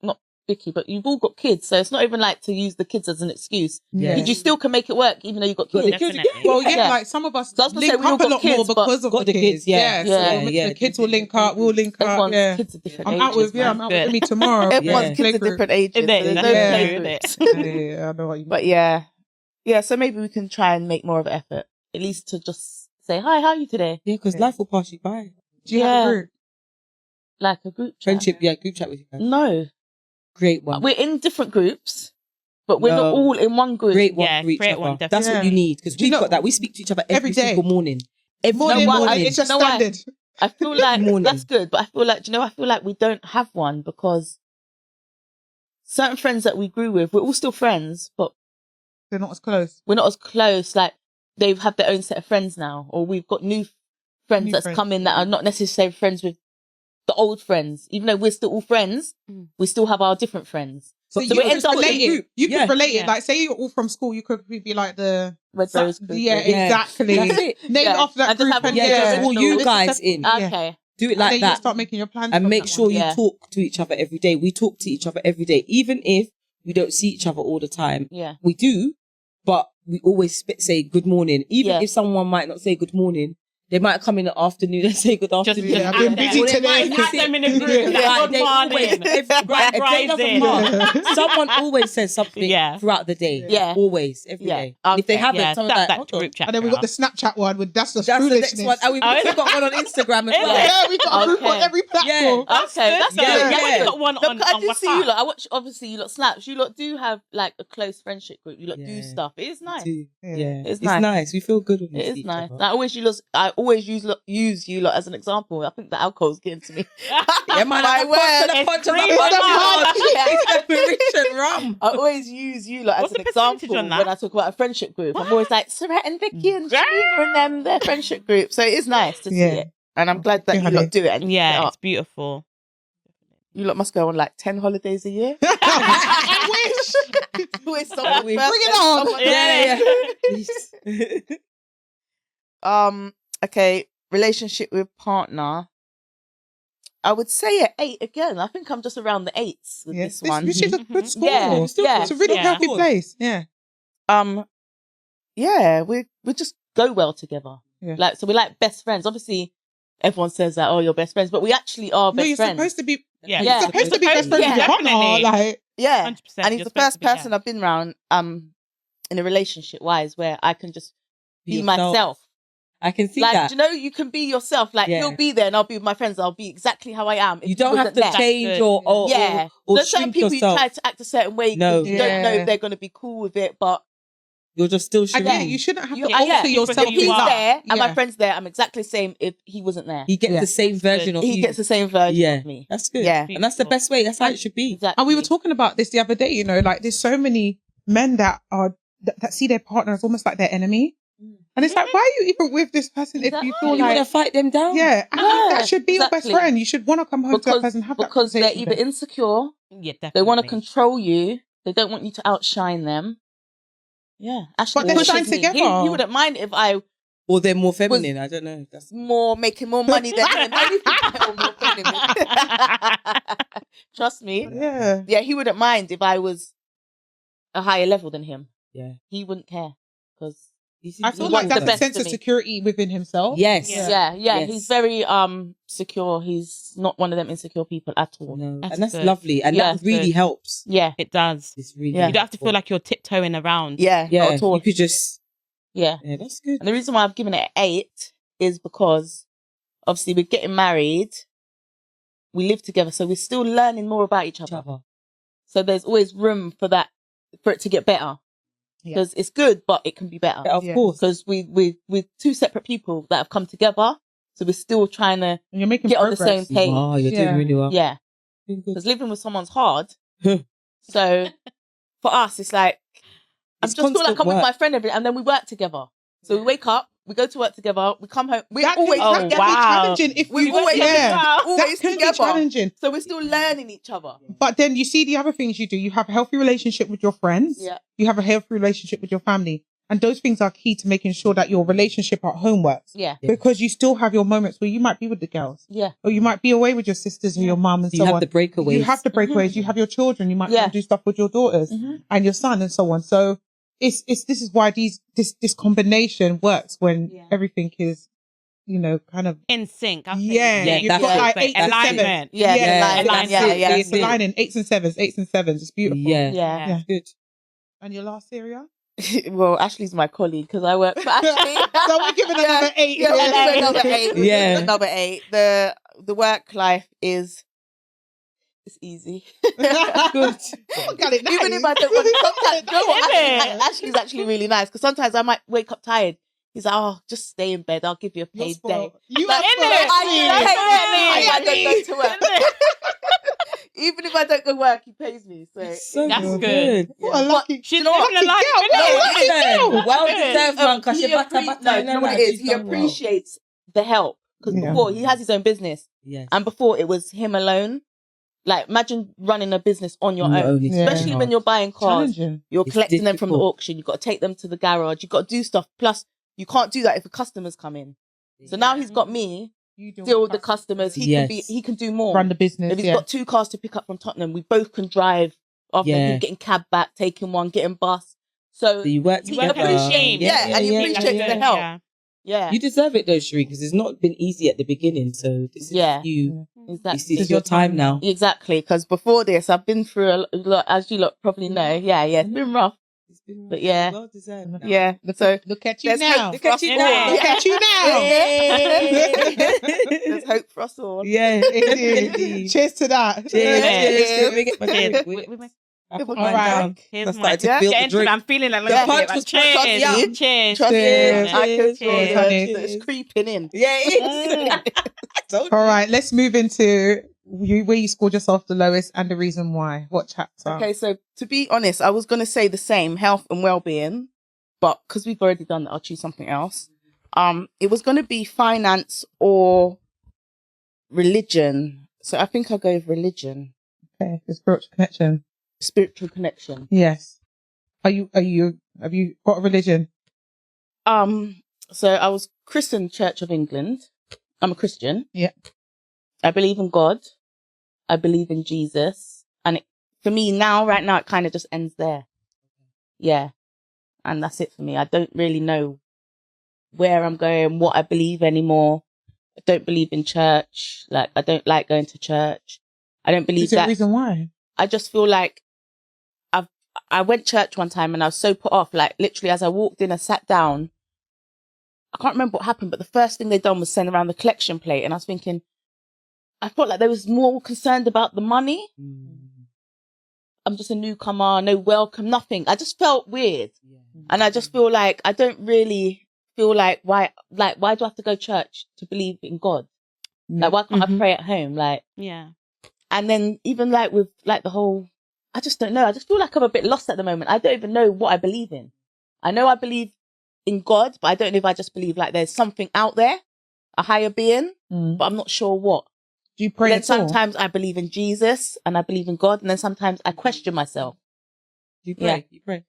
not Vicky, but you've all got kids, so it's not even like to use the kids as an excuse. Yeah. You still can make it work, even though you've got Got kids. the kids, Definitely. Well, yeah, Yeah. like some of us So I was gonna link say, we all up a got lot more kids, but because of got the kids, yeah. So Yeah. the kids will link up. We'll link up. Everyone's Yeah. kids are different I'm ages. out with man. I'm out with Good. Emmy tomorrow. Everyone's Yeah. kids are Playgroup. different ages. Isn't So it? there's no That's Yeah. true, playgroups. isn't it? Yeah, I know what you mean. But yeah. So maybe we can try and make more of an effort, at least to just say hi. How are you today? Yeah, because life will pass you by. Do you have a Yeah. group? Like a group chat. Friendship, yeah, group chat with you guys. No, Create one. we're in different groups, but we're not No. all in one group. Create one Yeah, for each create other. one, That's definitely. what you need because Do you we've know- got that. We speak to each other every day. single morning. Every Morning, morning. it's just You know why? standard. I feel like Morning. that's good, but I feel like we don't have one because certain friends that we grew with, we're all still friends, but They're not as close. we're not as close. Like they've had their own set of friends now, or we've got new friends New that's friends. come in that are not necessarily friends with the old friends. Even though we're still all friends, we still have our different friends. So So you we could end up relate in it. You Yeah. could relate it. Yeah. Like, say you're all from school, you could be like the Red Rose group. yeah, Yeah. exactly. That's it. Named Yeah. after that And just group. have And a- Yeah, Yeah. just all No, you this is guys in. Okay. Do it and like then you that. start making your plans. And from make that sure one. you Yeah. talk to each other every day. We talk to each other every day. Even if we don't see each other all the time, Yeah. we do, but we always say good morning. Even Yeah. if someone might not say good morning, they might come in the afternoon and say good afternoon. Yeah, I've been busy Or they today. might Add them in the group. Yeah. Like, They good always- morning. Right, a day doesn't Rising. pass. Someone always says something Yeah. throughout the day. Yeah. Always, every Yeah. day. And if they Okay. haven't, Yeah, someone's that's like, that hold on. group chat. And then we got the Snapchat one with that's the That's the foolishness. next one. And we've Oh, also got one on Instagram as Is well. it? Yeah, we got a group on Okay. every platform. That's Okay, good. that's So, yeah, yeah, yeah. we got one No, on because I on do see you WhatsApp. lot. I watch, obviously, you lot snaps. You lot do have like a close friendship group. You lot do Yeah. stuff. It is nice. Yeah. It's It's nice. nice. We feel good when we It see is each nice. other. I always use you lot as an example. I think the alcohol's getting to me. Yeah, man, My I'm word. a punch of It's my three punch. Yeah. It's the rich and rum. I always use you lot as What's an the percentage example on that? when I talk about a friendship group. I'm always like, Sherine and Vicky and Shireen and them, their friendship group. So it is nice to see Yeah. it. And I'm glad that Yeah, you honey. lot do it. And keep it Yeah, up. it's beautiful. You lot must go on like 10 holidays a year. I wish. Always someone Bring first, it then on. someone Yeah. else. Okay, relationship with partner. I would say at 8 again. I think I'm just around the 8s with Yes, this one. Which is a good score. Yeah, yeah. It's a really Yeah. healthy place. Yeah. Yeah, we just go well together. Yeah. Like, so we're like best friends. Obviously, everyone says that, oh, you're best friends, but we actually are No, best you're friends. supposed to be. Yeah, Yeah. You're supposed to be best friends with your partner. definitely. Like, Yeah, 100%, and he's you're the supposed first to be, yeah. person I've been around in a relationship wise where I can just be yourself. myself. I can see Like, that. do you know, you can be yourself. Like, Yeah. he'll be there and I'll be with my friends. I'll be exactly how I am. If You don't he have wasn't to there. change good. or Yeah. or There's certain shrink people yourself. you try to act a certain way. No. You don't know Yeah. if they're going to be cool with it, but You're just still I get Shireen. it. You shouldn't have You- to yeah, alter keep yourself. who if you he's are. there and my Yeah. friend's there, I'm exactly the same if he wasn't there. He gets Yeah. the same version of He you. gets the same version Yeah. of me. That's good. Yeah. And that's the best way. That's how it should be. Exactly. And we were talking about this the other day, you know, like there's so many men that see their partner as almost like their enemy. And it's like, why are you even with this person if you Exactly. feel You want to like, fight them down? yeah, I think Yeah, that should be your best exactly. friend. You should want to come home to that person and have that because they're conversation either with them. insecure, Yeah, definitely. they want to control you, they don't want you to outshine them. Yeah. Ashley But they're pushes signed me. together. He wouldn't mind if I Or they're more feminine. I don't know. That's making more money than him. Anything or more feminine. Trust me. Yeah. Yeah, he wouldn't mind if I was a higher level than him. yeah. He wouldn't care because I feel He like wants that's the a best sense for of me. security within himself. Yes. yeah, Yes. he's very secure. He's not one of them insecure people at all. No. That's And that's good. lovely. And Yeah, that really good. helps. Yeah, It does. It's really Yeah. You don't have to feel like you're tiptoeing around. yeah, yeah, not at all. you could just Yeah, yeah, that's good. and the reason why I've given it 8 is because obviously we're getting married, we live together, so we're still learning more about each other. So there's always room for that, for it to get better. Yeah. Because it's good, but it can be better. Of Yeah. course. Because we're two separate people that have come together, so we're still trying to And you're making get on the progress. same page. Wow, you're Yeah. doing really well. Yeah, Doing good. because living with someone's hard. So for us, it's like I It's just feel like constant I'm with work. my friend every day, and then we work together. So we wake up, we go to work together, we come home. We're That always can, that together. can be wow. challenging if We you always that always can be together. challenging. So we're still learning each other. But then you see the other things you do. You have a healthy relationship with your friends. Yeah. You have a healthy relationship with your family. And those things are key to making sure that your relationship at home works. Yeah. Yeah. Because you still have your moments where you might be with the girls. Yeah. Or you might be away with your sisters or your mum and So so you have on. the breakaways. You have the breakaways. You have your children. You might Yeah. do stuff with your daughters and your son and so on. So this is why this combination works when everything is, kind of In sync. I think. Yeah, you've that's got it. like 8s and 7s. Alignment. Yeah. Yeah. Alignment. That's it. Yeah. It's aligning 8s and 7s, 8s and 7s. It's beautiful. Yeah. Yeah. That's good. And your last area? Well, Ashley's my colleague because I work for Ashley. So we're giving another 8. Yeah, we'll give another 8. We'll Yeah. give another 8. The work life it's easy. Good. Got it nice. Even if I don't want to, sometimes, you know what, Yeah. Ashley's actually really nice because sometimes I might wake up tired. He's like, oh, just stay in bed. I'll give you a You're paid spoiled. day. You Like, are spoiled. I don't go to work. Even if I don't go work, he pays me. So So That's good. good. What a lucky. She's You know what? living a life, Lucky girl. innit? Lucky girl. Well deserved, man. Because he you're butter. no, you know what it is? He appreciates the help because Yeah. before he has his own business, Yes. and before it was him alone. Like imagine running a business on your Not own, only Yeah. especially when you're buying cars. Challenging. You're It's collecting them from the difficult. auction. You've got to take them to the garage. You've got to do stuff. Plus, you can't do that if the customers come in. So now he's got me You deal with the customers. Yes. He can do more. Run the business. If he's Yeah. got 2 cars to pick up from Tottenham, we both can drive. After Yeah. him getting cab back, taking one, getting bus. So So you work he together. appreciates, and he appreciates the help. Yeah. yeah, You deserve it though, Shereen, because it's not been easy at the beginning. So this is Yeah. you. exactly. This is your time now. Exactly, because before this, I've been through a lot, as you lot probably know. Yeah, it's been rough. It's been But yeah. well deserved. Now. Yeah, Look, so look at you there's now. hope Look for at us you all. now. Look at you now. There's hope for us all. Yeah. Indeed. Cheers to that. Cheers. Yeah. Cheers. Cheers. I put All mine right. down. Here's I mine. started to Yeah. feel Get the into it. drink. I'm feeling like Yeah. cheers. Punch was Cheers. trust you. Cheers. Trust Cheers. me, I can feel Cheers. it's creeping in. Yeah, it Mm. is. I told you. All right, let's move into where you scored yourself the lowest and the reason why. What chapter? Okay, so to be honest, I was going to say the same, health and well-being, but because we've already done that, I'll choose something else. It was going to be finance or religion. So I think I'll go with religion, Okay, the spiritual connection. spiritual connection. Yes. Have you got a religion? So I was christened Church of England. I'm a Christian. Yeah. I believe in God. I believe in Jesus. And for me now, right now, it kind of just ends there. Yeah. And that's it for me. I don't really know where I'm going, what I believe anymore. I don't believe in church. Like, I don't like going to church. I don't believe Is there a that. reason why? I just feel like I went church one time and I was so put off. Like, literally, as I walked in, I sat down. I can't remember what happened, but the first thing they done was send around the collection plate. And I was thinking, I felt like they was more concerned about the money. I'm just a newcomer, no welcome, nothing. I just felt weird. And I just feel like I don't really feel like why do I have to go to church to believe in God? Like, why can't I pray at home? Like, Yeah. and then even like with like the whole, I just don't know. I just feel like I'm a bit lost at the moment. I don't even know what I believe in. I know I believe in God, but I don't know if I just believe like there's something out there, a higher being, but I'm not sure what. Do you pray Then at all? sometimes I believe in Jesus and I believe in God, and then sometimes I question myself. You pray. Yeah. You pray.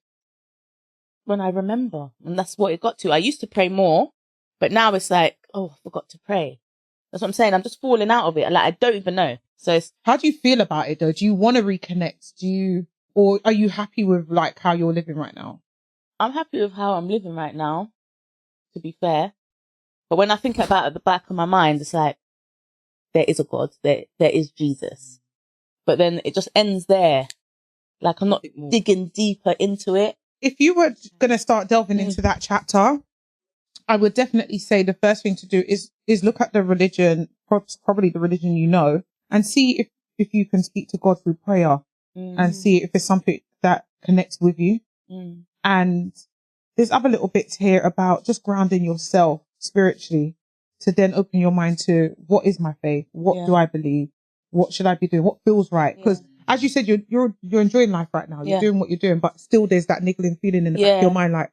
when I remember. And that's what it got to. I used to pray more, but now it's like, oh, I forgot to pray. That's what I'm saying. I'm just falling out of it. Like, I don't even know. So how do you feel about it though? Do you want to reconnect? Or are you happy with like how you're living right now? I'm happy with how I'm living right now, to be fair. But when I think about it at the back of my mind, it's like, there is a God, there is Jesus. But then it just ends there. Like, I'm not digging deeper into it. If you were going to start delving into that chapter, I would definitely say the first thing to do is look at the religion, probably the religion you know, and see if you can speak to God through prayer and see if it's something that connects with you. And there's other little bits here about just grounding yourself spiritually to then open your mind to what is my faith? What do I believe? What should I be doing? What feels right? Because as you said, you're enjoying life right now. You're doing what you're doing, but still there's that niggling feeling in the back of your mind, like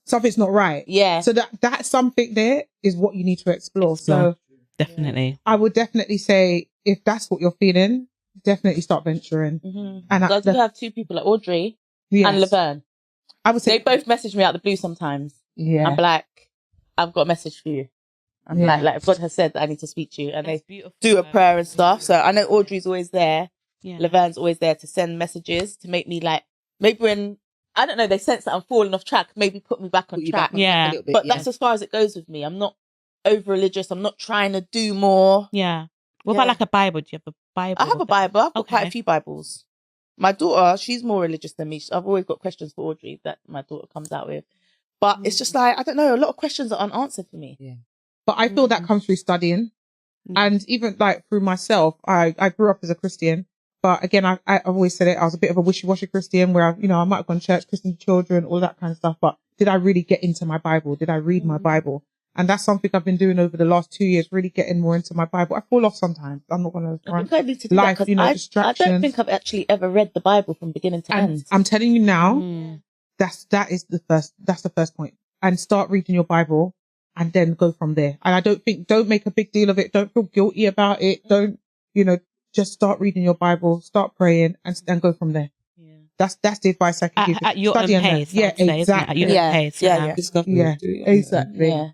something's not right. Yeah. So that something there is what you need to explore. So definitely, I would definitely say if that's what you're feeling, definitely start venturing. And I do have two people, like Audrey and Laverne. I would say they both message me out the blue sometimes. Yeah. I'm like, I've got a message for you. I'm like if God has said that I need to speak to you, and they do a prayer and stuff. So I know Audrey's always there. Laverne's always there to send messages to make me like, maybe when, I don't know, they sense that I'm falling off track, maybe put me back on track. Yeah. But that's as far as it goes with me. I'm not over religious. I'm not trying to do more. Yeah. What about like a Bible? Do you have a Bible? I have a Bible. I've got quite a few Bibles. My daughter, she's more religious than me. I've always got questions for Audrey that my daughter comes out with. But it's just like, I don't know, a lot of questions are unanswered for me. Yeah. But I feel that comes through studying. And even like through myself, I grew up as a Christian. But again, I've always said it, I was a bit of a wishy-washy Christian where, I might have gone to church, Christian children, all that kind of stuff. But did I really get into my Bible? Did I read my Bible? And that's something I've been doing over the last 2 years, really getting more into my Bible. I fall off sometimes. I'm not going to I think I need to do life, that, distractions. I don't think I've actually ever read the Bible from beginning to end. I'm telling you now, that's the first point. And start reading your Bible and then go from there. And don't make a big deal of it. Don't feel guilty about it. Don't, just start reading your Bible, start praying and go from there. Yeah. That's the advice I can give you. At your own pace. Yeah, exactly. At your own pace. Yeah. Exactly. Yeah.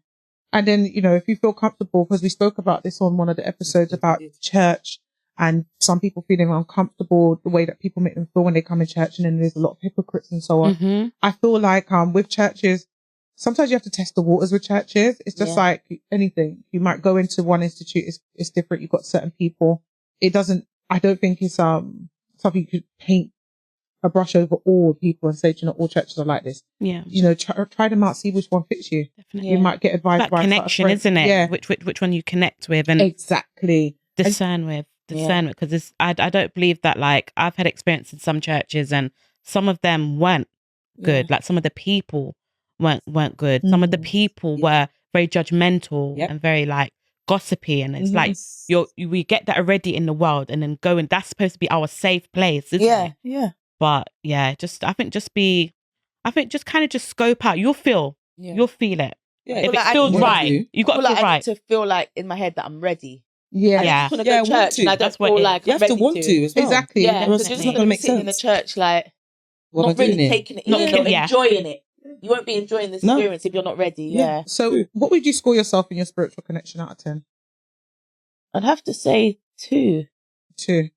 And then, if you feel comfortable, because we spoke about this on one of the episodes about church and some people feeling uncomfortable, the way that people make them feel when they come in church, and then there's a lot of hypocrites and so on. I feel like, with churches, sometimes you have to test the waters with churches. It's just like anything. You might go into one institute, it's different. You've got certain people. I don't think it's, something you could paint a brush over all people and say, all churches are like this. Yeah. Try them out, see which one fits you. Definitely. You might get advice. It's about connection, isn't it? Yeah. Which one you connect with and exactly discern with, because I don't believe that, like, I've had experience in some churches and some of them weren't good. Like some of the people weren't good. Some of the people were very judgmental and very like gossipy, and it's like we get that already in the world, and then going, that's supposed to be our safe place, isn't it? Yeah. But I think just kind of just scope out. You'll feel it. Yeah. If it feels right, you got to feel right. I need to feel like in my head that I'm ready. Yeah. I just want to go to church and I don't feel like you have to want to as well. Exactly. Yeah. Because you're just not going to make sense in the church like not really taking it, not enjoying it. You won't be enjoying this experience if you're not ready. Yeah. So what would you score yourself in your spiritual connection out of 10? I'd have to say 2. 2.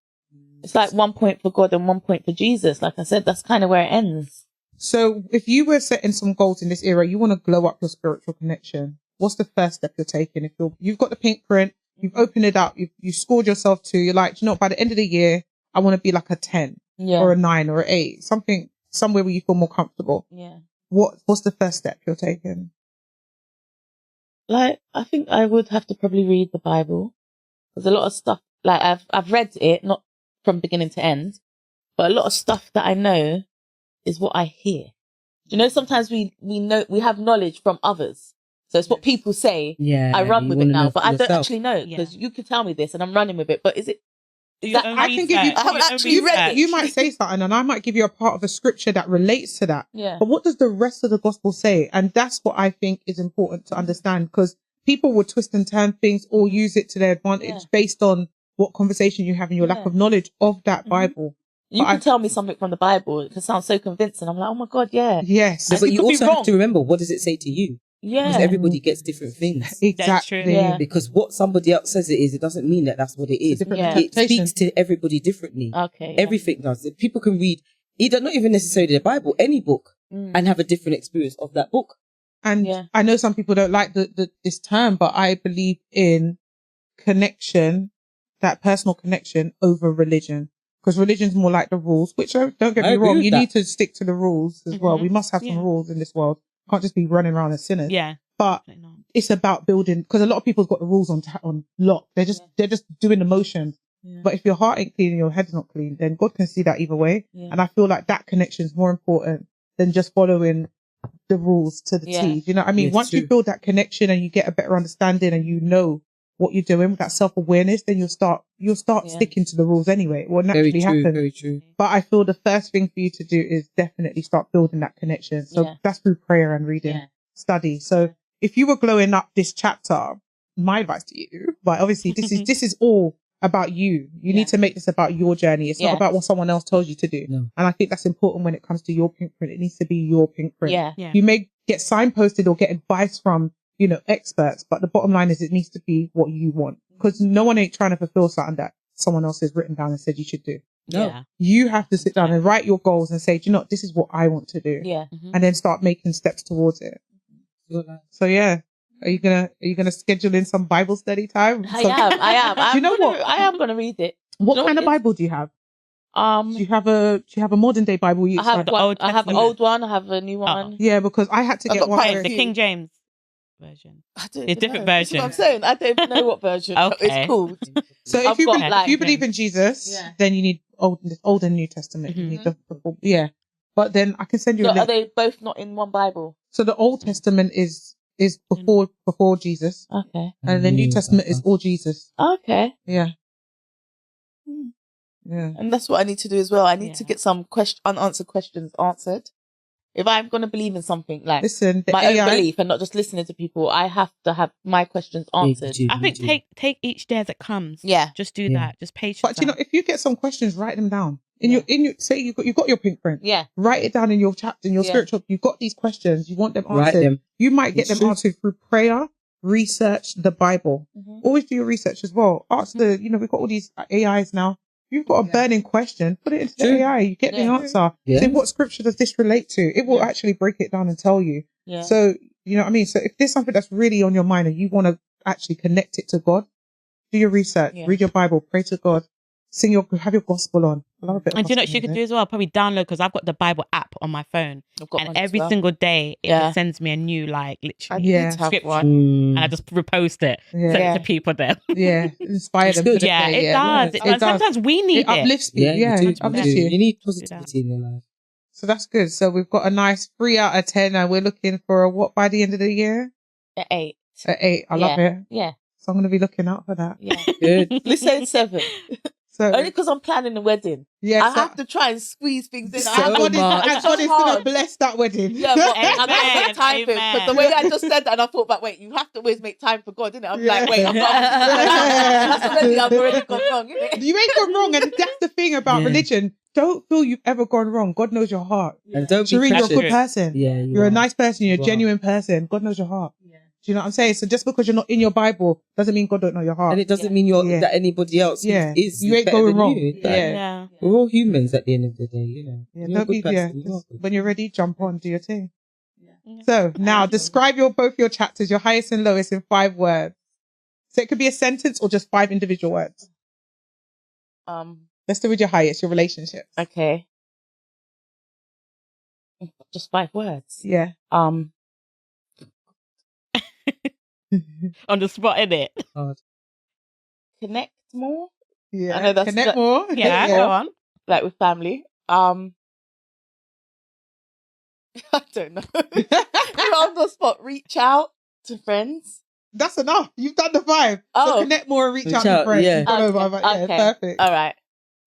It's like 1 point for God and 1 point for Jesus. Like I said, that's kind of where it ends. So if you were setting some goals in this era, you want to glow up your spiritual connection. What's the first step you're taking? If you've got the pink print, you've opened it up, you scored yourself 2, you're like, by the end of the year, I want to be like a 10 or a 9 or an 8, somewhere where you feel more comfortable. Yeah. What's the first step you're taking? Like, I think I would have to probably read the Bible. There's a lot of stuff, like I've read it, not from beginning to end, but a lot of stuff that I know is what I hear. Sometimes we know, we have knowledge from others. So it's what people say. Yeah. I run with it now, but I don't actually know, because you could tell me this and I'm running with it, but is it? I can give you. I haven't actually read it. You might say something, and I might give you a part of a scripture that relates to that. Yeah. But what does the rest of the gospel say? And that's what I think is important to understand, because people will twist and turn things or use it to their advantage based on what conversation you have and your lack of knowledge of that Bible. You But can tell me something from the Bible. It can sound so convincing. I'm like, oh my God, yeah. Yes. No, but you you could be also have wrong. to remember, what does it say to you? Because Yeah. everybody gets different things. Exactly. Yeah. Because what somebody else says it is, it doesn't mean that that's what it is. different Yeah. It interpretation. speaks to everybody differently. Okay. Yeah. Everything does. People can read either, not even necessarily the Bible, any book, Mm. and have a different experience of that book. And Yeah. I know some people don't like this term, but I believe in connection, that personal connection over religion. Because religion's more like the rules, which don't get I me agree wrong, with you that. need to stick to the rules as well. Mhm. We must have some Yeah. rules in this world. Can't just be running around as sinners. Yeah. But Definitely not. it's about building, because a lot of people's got the rules on lock. They're just doing the motion. Yeah. But if your heart ain't clean and your head's not clean, then God can see that either way. Yeah. And I feel like that connection is more important than just following the rules to the Yeah. T. You know what I mean? Yes, Once you true. build that connection and you get a better understanding and you know what you're doing with that self-awareness, then you'll start Yeah. sticking to the rules anyway. It will Very naturally true, happen. very true. But I feel the first thing for you to do is definitely start building that connection. So Yeah. that's through prayer and reading, Yeah. study. So if you were glowing up this chapter, my advice to you, but obviously this is all about you. You Yeah. need to make this about your journey. It's Yeah. not about what someone else tells you to do. No. And I think that's important when it comes to your pink print. It needs to be your pink print. Yeah. Yeah. You may get signposted or get advice from, experts, but the bottom line is it needs to be what you want. Because no one ain't trying to fulfill something that someone else has written down and said you should do. No. Yeah. You have to sit down and write your goals and say, do you know what, this is what I want to do. Yeah. Mhm. And then start making steps towards it. You're like, So yeah. Are you gonna schedule in some Bible study time? I am. Do you know what? I am gonna read it. What You know kind what of it is? Bible do you have? Do you have a modern day Bible? I have The one. Old I have an Testament. old one. I have a new one. Yeah, because I had to I've get got one. quite a where- The few. King James version. I don't It's even different know. This is what I'm versions. saying. I don't even know what version Okay. it's called. So I've got, if like- you believe in Jesus, Yeah. then you need Old and New Testament. You Mhm. need the full, yeah. But then I can send you So a are link. they both not in one Bible? So the Old Testament is before Jesus, Okay. and the New Testament is all Jesus. Okay. Yeah, Hmm. yeah. And that's what I need to do as well. I need to Yeah. get some unanswered questions answered. If I'm going to believe in something like Listen, the my AI. own belief and not just listening to people, I have to have my questions answered. you do. I think take each day as it comes. Yeah. Just do Yeah. that. Just patience. But if you get some questions, write them down Yeah. in your say you've got your pink print. Yeah. Write it down in your chapter, in your Yeah. spiritual. You've got these questions. You want them Write answered. them. You might get It's them true. answered through prayer, research, the Bible. Mhm. Always do your research as well. Ask we've got all these AIs now. If you've got a burning question, put it into the True. AI. You get the Yeah. answer. Yeah. Say, what scripture does this relate to? It will Yeah. actually break it down and tell you. Yeah. So, you know what I mean? So if there's something that's really on your mind and you want to actually connect it to God, do your research, Yeah. read your Bible, pray to God, have your gospel on. I love a bit of And do you know what gospel you could music. do as well? Probably download, because I've got the Bible app on my phone, I've got and one as every well. single day it Yeah. just sends me a new I literally need Yeah. to have scripture, one. and I just repost it, Yeah. send Yeah. it to people. Then Yeah, inspire them. good. For the yeah, day. it does. It does. It does. Sometimes we need It uplifts you. Yeah, Yeah, you do. it uplifts You you. need positivity in your life. So that's good. So we've got a nice 3 out of 10, and we're looking for a what by the end of the year? At 8. At 8. I love it. Yeah. So I'm going to be looking out for that. Yeah. Good. Let's say 7. So Only because I'm planning a wedding. yeah, I so- have to try and squeeze things in. So I have to- God is, much. and It's God so is going to hard. bless that wedding. Yeah, but I gotta Amen, make time for it. Because the amen. way I just said that, and I thought, but wait, you have to always make time for God, innit? I'm Yeah. like, wait, I've already gone wrong, innit? You ain't gone wrong, and that's the thing about Yeah. religion. Don't feel you've ever gone wrong. God knows your heart. And don't be Shireen, you're a pressured. good person. Yeah, You're a nice person. You're a You are. genuine person. God knows your heart. Yeah. Do you know what I'm saying? So just because you're not in your Bible doesn't mean God don't know your heart. And it doesn't Yeah. mean Yeah. that anybody else Yeah. is You ain't better going than wrong. you. Like, Yeah. Yeah. We're all humans at the end of the day, you know. Yeah, You're a don't good be yeah. person, you are Just good. when you're ready, jump on, do your thing. Yeah. So now describe both your chapters, your highest and lowest, in 5 words. So it could be a sentence or just 5 individual words. Let's do with your highest, your relationships. Okay. Just 5 words. Yeah. On the spot, innit? Hard. Connect more, Yeah. I know that's Connect more. Yeah, go on. like with family. I don't know. You're on the spot. Reach out to friends. That's enough. You've done the 5. So Oh. connect more and reach Reach out to out, friends. yeah. You've gone over, Okay, yeah, okay. perfect. All right.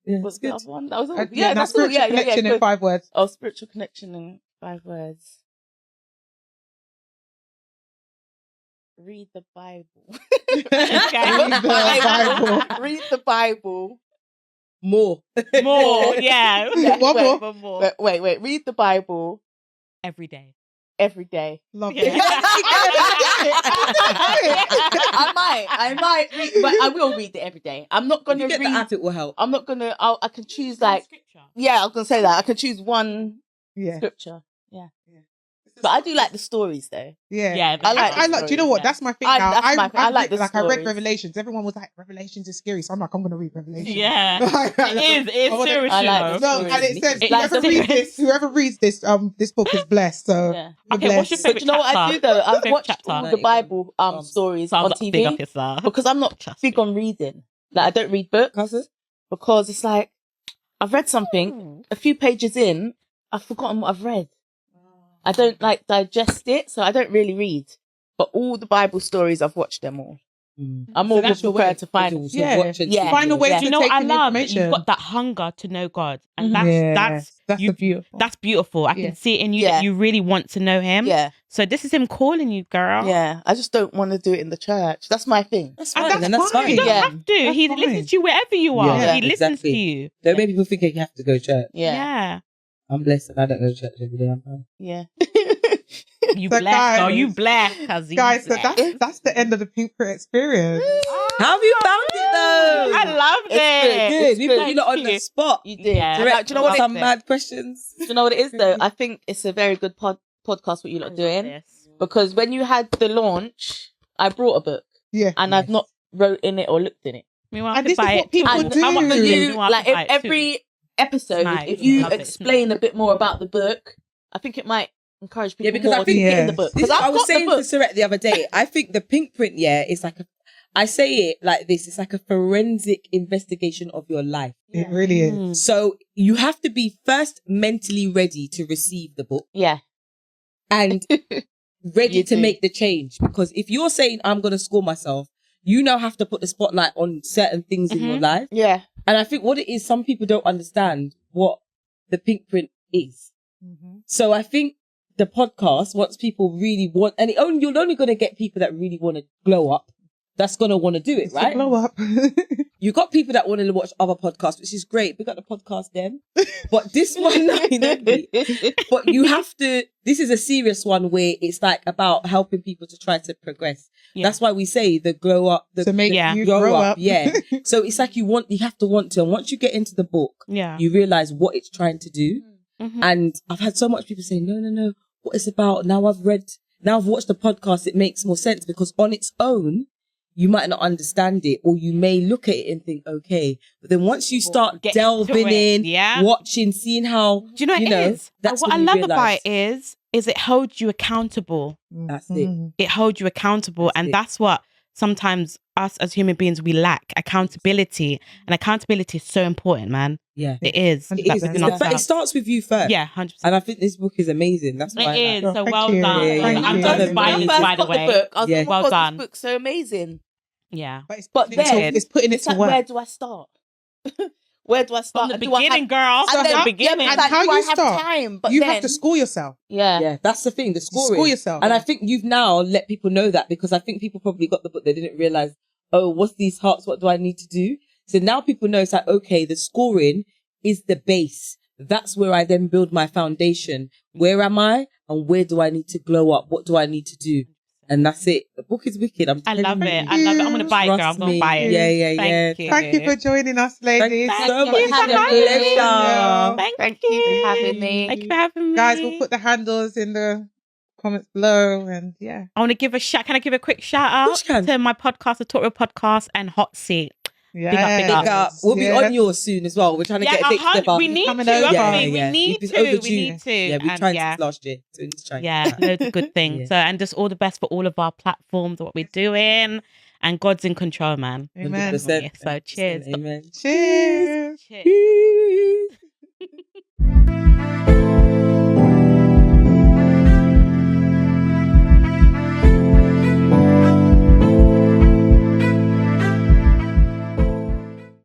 Yeah, What's it's the good. other one? That was all. Now Yeah, that's all. spiritual Yeah, connection in good. 5 words. Oh, spiritual connection in 5 words. Read the Bible. Read the Bible. Read the Bible. More. More, yeah. One more. One more. Wait. Read the Bible Every day. every day. Love Yeah. it. I might read, but I will read it every day. I'm not If gonna you get read. the app, it will help. I'm not gonna. I can choose like. Yeah, I was gonna say that. I can choose one Yeah. scripture. Yeah. But I do like the stories though. Yeah. Yeah, I like I like. Do you know what? yeah. That's my thing now. that's my thing. I like the I read stories. Revelations. Everyone was like, Revelations is scary. So I'm like, I'm gonna read Revelations. Yeah. It is I wanna- serious, I you like know. the No, stories. and it says It's whoever like reads serious. this book is blessed. So Yeah. you're Okay, what's your blessed. favourite But you know what I chapter? do though? I've Favourite watched chapter? all the Bible stories on Big TV officer. because I'm not Trust big me. on reading. Like I don't read books Cousin? because it's like I've read something, a few pages in, I've forgotten what I've read. I don't like digest it, so I don't really read. But all the Bible stories, I've watched them all. I'm more that's your prepared way. to find. Yeah. Watch and Yeah. see. Find a way Yeah. Do you to know take what I in the love? That information. you've got that hunger to know God, and Mhm. that's beautiful. that's beautiful. I Yeah. can see it in you Yeah. that you really want to know Him. Yeah, So this is Him calling you, girl. yeah. I just don't want to do it in the church. That's my thing. That's And fine. that's Then that's fine. fine. You don't Yeah. have to. That's He fine. listens to you wherever you are. Yeah, He listens exactly. to you. Don't make people think you have to go to church. Yeah, I'm blessed and I don't go to church every day. I'm fine. yeah. You So blessed. Oh, guys- you blessed, cousin. Guys, so that's the end of the Pinkprint Experience. How have you found it though? I loved It's it. Good. It's We good. put you lot on the spot. You did. Yeah. And, like, do you know what? Some it- mad questions. Do you know what it is though? I think it's a very good podcast what you lot are doing Yes. because when you had the launch, I brought a book Yeah. and I've not wrote in it or looked in it. Meanwhile, I And could this is buy what it people too. do. I want For to you, do. I like could buy it too. every episode, It's nice. if you Love it. explain a bit more about the book, I think it might encourage people because I more think- to get in Yeah. the book. This is Because what I I've was got the saying to book. Sherette the other day. I think the pink print, is like I say it like this, it's like a forensic investigation of your life. It really is. Mm. So you have to be first mentally ready to receive the book Yeah. and ready You to do. make the change. Because if you're saying, I'm going to score myself, you now have to put the spotlight on certain things in your life. Yeah. And I think what it is, some people don't understand what the pink print is. So I think the podcast, once people really want, and you're only going to get people that really want to glow up. That's going to want to do it, right? Blow up. You got people that want to watch other podcasts, which is great. We got the podcast then. But this one, but you have to, this is a serious one where it's like about helping people to try to progress. Yeah. That's why we say the glow up, To make Yeah. you grow grow up. up. Yeah. So it's like you have to want to. And once you get into the book, Yeah. you realize what it's trying to do. Mhm. And I've had so much people say, no, what it's about. Now I've watched the podcast, it makes more sense because on its own, you might not understand it or you may look at it and think, okay. But then once you start Get delving into it, in, yeah. watching, seeing how, Do you know what it is? that's What I when you love about realise. it is it holds you accountable. That's it. It holds you accountable. That's And it. that's what sometimes us as human beings, we lack accountability. And accountability is so important, man. Yeah. It is. It That's is. within But But it ourselves. starts with you first. Yeah, 100%. And I think this book is amazing. That's why It is. Oh, So thank well you. done. Yeah, I'm yeah. done by When I this, first by the got the way. book, I was Yeah. like, Well oh, done. this book's so amazing. Yeah. But, But then- it's putting it It's to like, work. where do I start? Where do I start? From the Do I beginning, have, girl. and From then, the beginning. Yeah, And like, how do I you have start? time? But You then, have to school yourself. Yeah. Yeah, that's the thing, the scoring. School yourself. And I think you've now let people know that because I think people probably got the book, they didn't realize, oh, what's these hearts? What do I need to do? So now people know it's like, okay, the scoring is the base. That's where I then build my foundation. Where am I? And where do I need to glow up? What do I need to do? And that's it. The book is wicked. I telling love you. it. I love it. I'm going to buy it, girl. I'm Trust going me. to buy it. Yeah, yeah, Thank yeah. you. Thank you for joining us, ladies. Thank you Thank so you much. for It's been a having me. pleasure. Thank you you for having me. Thank you for having me. Guys, we'll put the handles in the comments below. And yeah. I want to give a shout. Can I give a quick shout out course you can. to my podcast, the TalkReal podcast, and Hot Seat? Yeah. big up. Big up. We'll be on yours soon as well. We're trying to get dates together. We need Coming to. over. I Yeah, mean, yeah. we need It's to. overdue. We need to. Yeah, we And tried yeah. this last year. So we need to try. Yeah, loads of good things. Yeah. So, and just all the best for all of our platforms, what we're doing, and God's in control, man. Amen. 100%. So, cheers. Amen. Cheers. Cheers. Cheers.